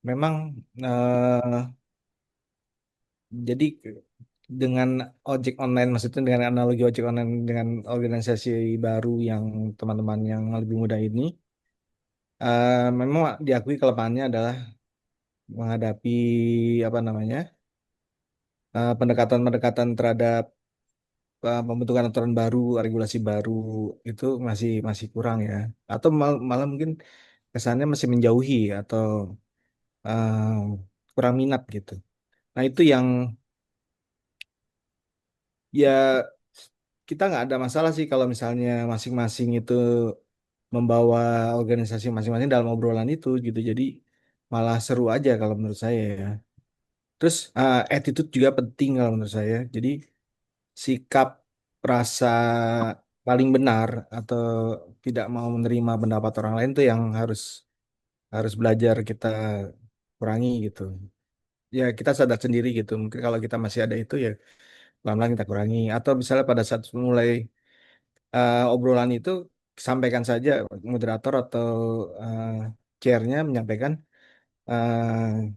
memang jadi dengan ojek online, maksudnya dengan analogi ojek online dengan organisasi baru yang teman-teman yang lebih muda ini, memang diakui kelemahannya adalah menghadapi apa namanya pendekatan-pendekatan terhadap pembentukan aturan baru, regulasi baru itu masih masih kurang ya, atau malah mungkin kesannya masih menjauhi atau eh, kurang minat gitu. Nah itu yang ya kita nggak ada masalah sih kalau misalnya masing-masing itu membawa organisasi masing-masing dalam obrolan itu gitu. Jadi malah seru aja kalau menurut saya ya. Terus attitude juga penting kalau menurut saya. Jadi sikap rasa paling benar atau tidak mau menerima pendapat orang lain tuh yang harus harus belajar kita kurangi gitu. Ya kita sadar sendiri gitu. Mungkin kalau kita masih ada itu ya pelan-pelan kita kurangi. Atau misalnya pada saat mulai obrolan itu sampaikan saja moderator atau eh, chairnya menyampaikan eh,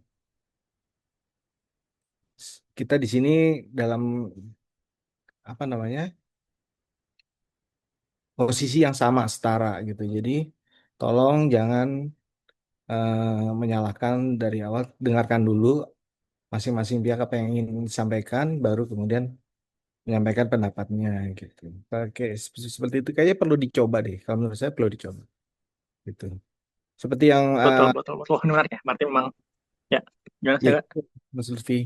kita di sini dalam apa namanya posisi yang sama setara gitu. Jadi tolong jangan menyalahkan dari awal, dengarkan dulu masing-masing pihak apa yang ingin disampaikan, baru kemudian menyampaikan pendapatnya gitu. Oke, seperti itu kayaknya perlu dicoba deh. Kalau menurut saya perlu dicoba gitu. Seperti yang Betul, betul, betul. Wah, ini menarik ya. Berarti memang, ya, gimana ya saya, Kak? Mas Lutfi.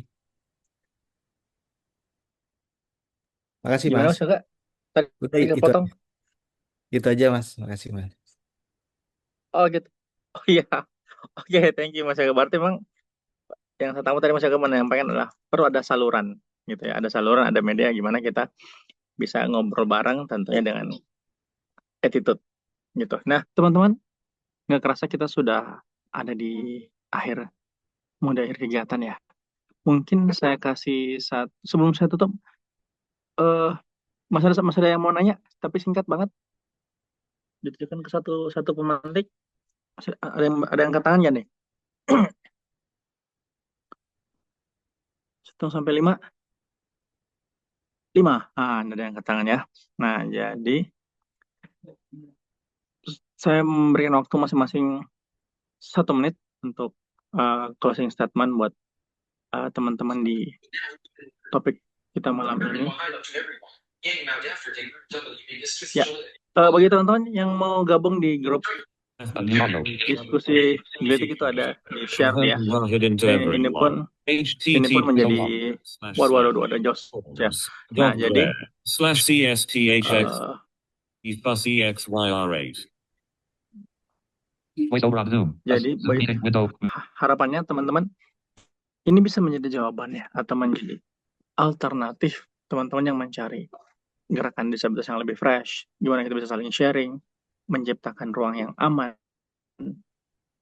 Makasih Gimana Mas. Mas, Kak? Udah Tadi kepotong. itu aja Mas. Makasih Mas. Oh, gitu. Oh, iya. Oke, thank you Mas Yoga. Berarti memang yang saya tahu tadi Mas Yoga menyampaikan adalah perlu ada saluran, gitu ya. Ada saluran, ada media gimana kita bisa ngobrol bareng tentunya dengan attitude, gitu. Nah, teman-teman, nggak kerasa kita sudah ada di akhir, mau di akhir kegiatan ya. Mungkin saya kasih sebelum saya tutup, eh mas ada yang mau nanya, tapi singkat banget, ditujukan ke satu satu pemantik. Ada yang angkat tangan ya nih? 1 sampai 5, 5. Ada yang angkat tangan ya. Nah, jadi saya memberikan waktu masing-masing 1 menit untuk closing statement buat teman-teman di topik kita malam ini. Ya, bagi teman-teman yang mau gabung di grup diskusi Gelitik itu ada di share ya. Ini pun menjadi waduh ada Jos ya. Nah jadi jadi harapannya teman-teman ini bisa menjadi jawaban ya atau menjadi alternatif teman-teman yang mencari gerakan disabilitas yang lebih fresh. Gimana kita bisa saling sharing, menciptakan ruang yang aman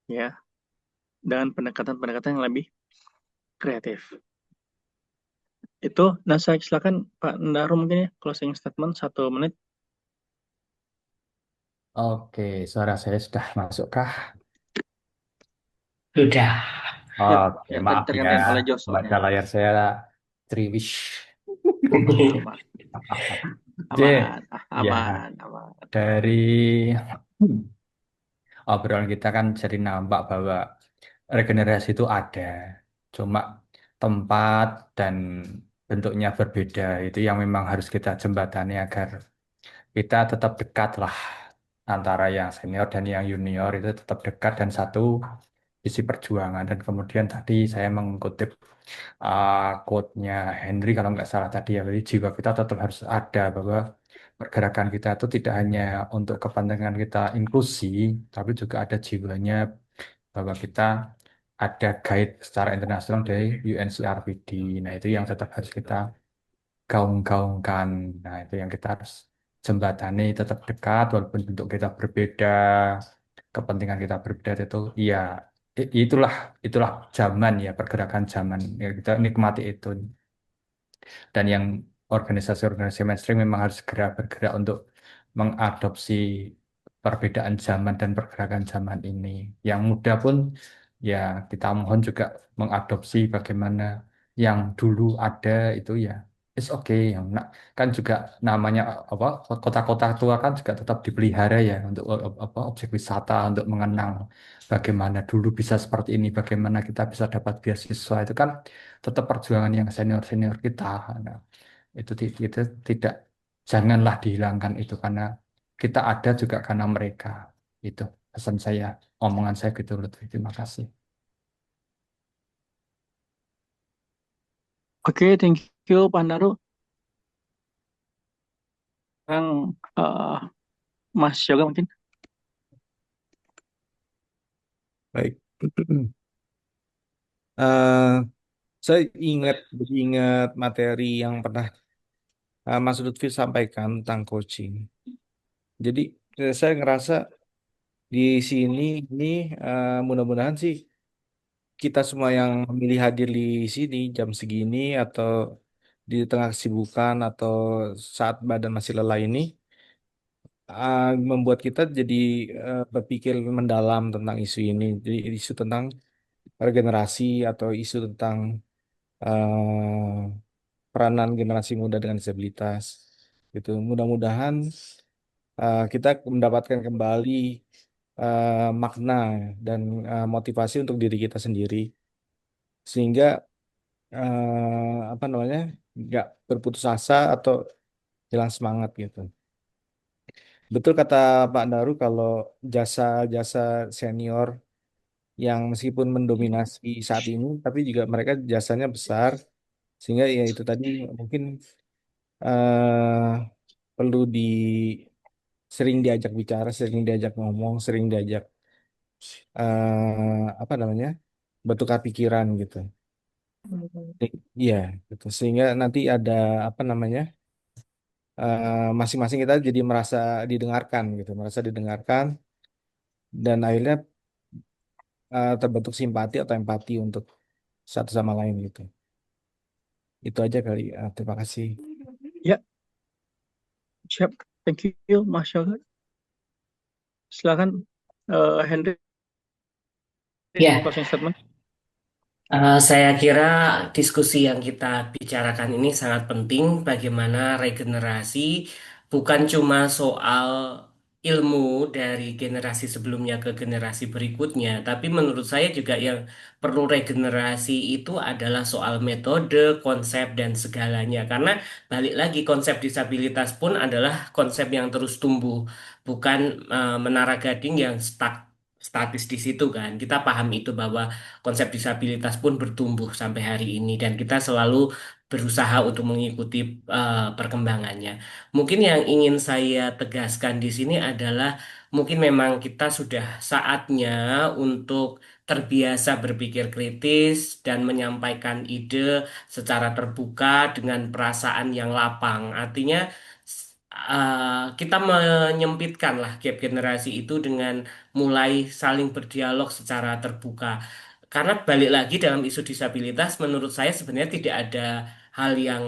ya, dan pendekatan-pendekatan yang lebih kreatif. Itu, nah saya silakan Pak Ndaru mungkin ya, closing statement 1 menit. Oke, suara saya sudah masuk kah? Sudah. Ya, Oke, ya tadi maaf ya, tergantian oleh Joshua baca ya. layar saya triwish. Aman, J, aman, ya, aman, aman. dari obrolan kita kan jadi nampak bahwa regenerasi itu ada, cuma tempat dan bentuknya berbeda. Itu yang memang harus kita jembatani agar kita tetap dekat lah antara yang senior dan yang junior itu tetap dekat dan satu visi perjuangan. Dan kemudian tadi saya mengutip quote-nya Henry kalau nggak salah tadi ya, jadi jiwa kita tetap harus ada bahwa pergerakan kita itu tidak hanya untuk kepentingan kita inklusi, tapi juga ada jiwanya bahwa kita ada guide secara internasional dari UNCRPD. Nah, itu yang tetap harus kita gaung-gaungkan. Nah, itu yang kita harus jembatani tetap dekat walaupun bentuk kita berbeda, kepentingan kita berbeda itu iya itulah itulah zaman ya pergerakan zaman ya kita nikmati itu dan yang organisasi-organisasi mainstream memang harus segera bergerak untuk mengadopsi perbedaan zaman dan pergerakan zaman ini. Yang muda pun ya kita mohon juga mengadopsi bagaimana yang dulu ada itu ya. It's okay yang kan juga namanya apa kota-kota tua kan juga tetap dipelihara ya untuk apa objek wisata untuk mengenang bagaimana dulu bisa seperti ini, bagaimana kita bisa dapat beasiswa itu kan tetap perjuangan yang senior-senior kita. Nah, itu tidak janganlah dihilangkan itu karena kita ada juga karena mereka. Itu pesan saya, omongan saya gitu Lutfi. Terima kasih. Oke, thank you Pak Ndaru. Sekarang Mas Yoga mungkin. Baik. Eh, saya jadi ingat materi yang pernah Mas Lutfi sampaikan tentang coaching. Jadi saya ngerasa di sini ini mudah-mudahan sih kita semua yang memilih hadir di sini jam segini atau di tengah kesibukan atau saat badan masih lelah ini membuat kita jadi berpikir mendalam tentang isu ini. Jadi isu tentang regenerasi atau isu tentang peranan generasi muda dengan disabilitas. Gitu. Mudah-mudahan kita mendapatkan kembali makna dan motivasi untuk diri kita sendiri sehingga apa namanya nggak berputus asa atau hilang semangat gitu. Betul kata Pak Daru kalau jasa-jasa senior yang meskipun mendominasi saat ini, tapi juga mereka jasanya besar sehingga ya itu tadi mungkin eh, perlu sering diajak bicara, sering diajak ngomong, sering diajak apa namanya bertukar pikiran gitu. Iya, gitu. Sehingga nanti ada apa namanya masing-masing kita jadi merasa didengarkan gitu, merasa didengarkan dan akhirnya terbentuk simpati atau empati untuk satu sama lain gitu. Itu aja kali. Terima kasih. Ya, siap. Thank you Mas Yoga. Silakan Henry Ya, closing statement. Saya kira diskusi yang kita bicarakan ini sangat penting bagaimana regenerasi bukan cuma soal ilmu dari generasi sebelumnya ke generasi berikutnya, tapi menurut saya juga yang perlu regenerasi itu adalah soal metode, konsep, dan segalanya. Karena balik lagi konsep disabilitas pun adalah konsep yang terus tumbuh, bukan menara gading yang statis di situ kan. Kita paham itu bahwa konsep disabilitas pun bertumbuh sampai hari ini dan kita selalu berusaha untuk mengikuti perkembangannya. Mungkin yang ingin saya tegaskan di sini adalah mungkin memang kita sudah saatnya untuk terbiasa berpikir kritis dan menyampaikan ide secara terbuka dengan perasaan yang lapang. Artinya kita menyempitkan lah gap generasi itu dengan mulai saling berdialog secara terbuka. Karena balik lagi dalam isu disabilitas, menurut saya sebenarnya tidak ada hal yang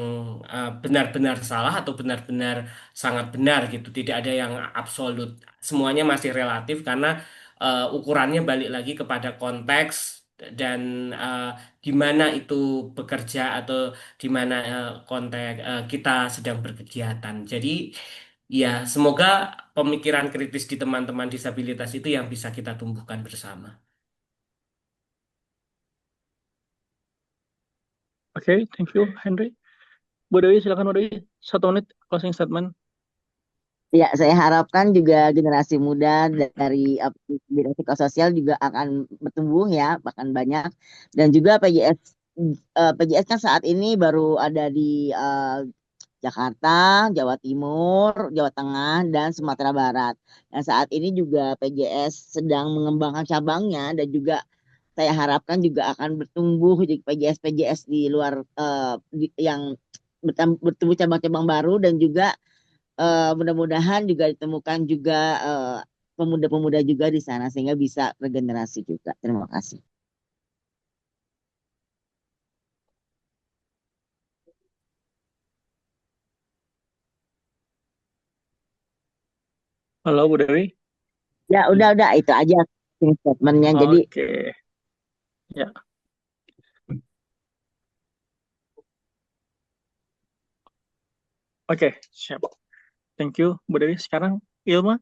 benar-benar salah atau benar-benar sangat benar gitu. Tidak ada yang absolut. Semuanya masih relatif karena ukurannya balik lagi kepada konteks dan gimana itu bekerja atau di mana konteks kita sedang berkegiatan. Jadi ya semoga pemikiran kritis di teman-teman disabilitas itu yang bisa kita tumbuhkan bersama. Oke, thank you, Henry. Bu Dewi, silakan Bu Dewi. 1 menit closing statement. Ya, saya harapkan juga generasi muda dari bidang psikososial juga akan bertumbuh ya, bahkan banyak. Dan juga PJS kan saat ini baru ada di Jakarta, Jawa Timur, Jawa Tengah, dan Sumatera Barat. Dan saat ini juga PJS sedang mengembangkan cabangnya dan juga saya harapkan juga akan bertumbuh di PJS-PJS di luar yang bertumbuh cabang-cabang baru dan juga mudah-mudahan juga ditemukan juga pemuda-pemuda juga di sana sehingga bisa regenerasi juga. Terima kasih. Halo Bu Dewi. Ya udah itu aja statementnya. Jadi Oke, ya. Oke, siap. Thank you Bu Dewi. Sekarang Ilma.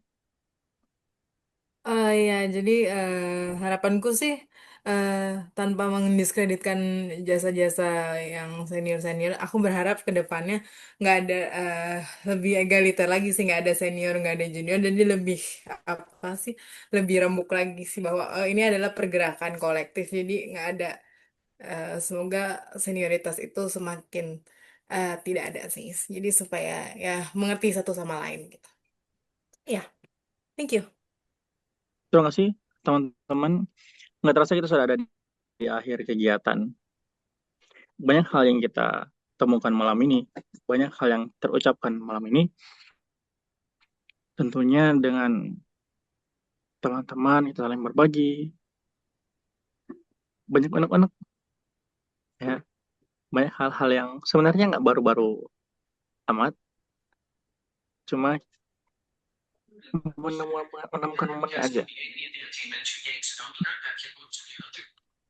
Ya, jadi harapanku sih eh, tanpa mendiskreditkan jasa-jasa yang senior-senior, aku berharap ke depannya nggak ada lebih egaliter lagi sih, nggak ada senior, nggak ada junior, jadi lebih apa sih, lebih rembuk lagi sih bahwa ini adalah pergerakan kolektif, jadi nggak ada semoga senioritas itu semakin tidak ada sih, jadi supaya ya mengerti satu sama lain gitu. Ya, thank you. Terima kasih teman-teman. Nggak terasa kita sudah ada di akhir kegiatan. Banyak hal yang kita temukan malam ini, banyak hal yang terucapkan malam ini, tentunya dengan teman-teman kita saling berbagi, banyak anak-anak ya, banyak hal-hal yang sebenarnya nggak baru-baru amat, cuma menemukan momennya aja.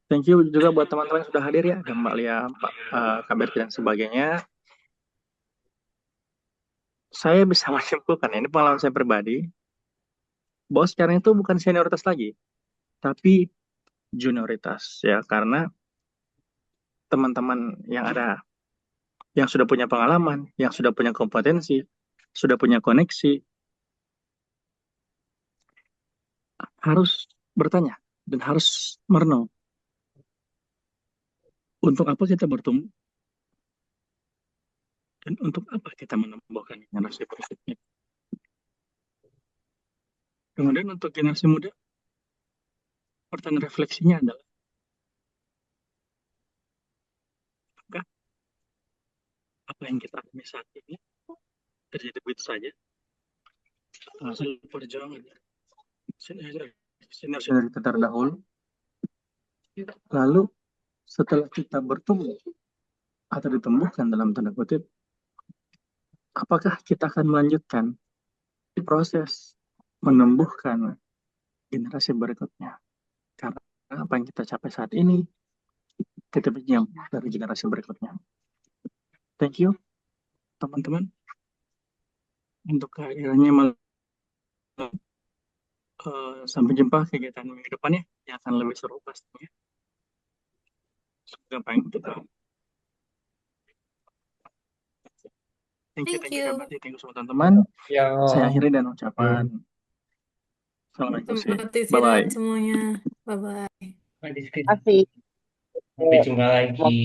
Thank you juga buat teman-teman yang sudah hadir ya, ada Mbak Lia, Pak Kabar dan sebagainya. Saya bisa menyimpulkan, ini pengalaman saya pribadi, bahwa sekarang itu bukan senioritas lagi, tapi junioritas ya, karena teman-teman yang ada, yang sudah punya pengalaman, yang sudah punya kompetensi, sudah punya koneksi, harus bertanya dan harus merenung. Untuk apa kita bertumbuh? Dan untuk apa kita menumbuhkan generasi berikutnya? Kemudian untuk generasi muda, pertanyaan refleksinya adalah, apakah apa yang kita alami saat ini terjadi begitu saja? Hasil perjuangan senior-senior kita terdahulu. Lalu setelah kita bertumbuh atau ditumbuhkan dalam tanda kutip, apakah kita akan melanjutkan proses menumbuhkan generasi berikutnya? Karena apa yang kita capai saat ini, kita pinjam dari generasi berikutnya. Thank you, teman-teman. Untuk kehadirannya sampai jumpa kegiatan minggu depannya yang akan lebih seru pastinya. Semoga apa yang kita thank you Thank you. thank you semua teman-teman. Ya, Saya akhiri dan ucapan salam inklusif. Selamat Bye istirahat bye. semuanya. Bye-bye. terima kasih. Sampai jumpa lagi.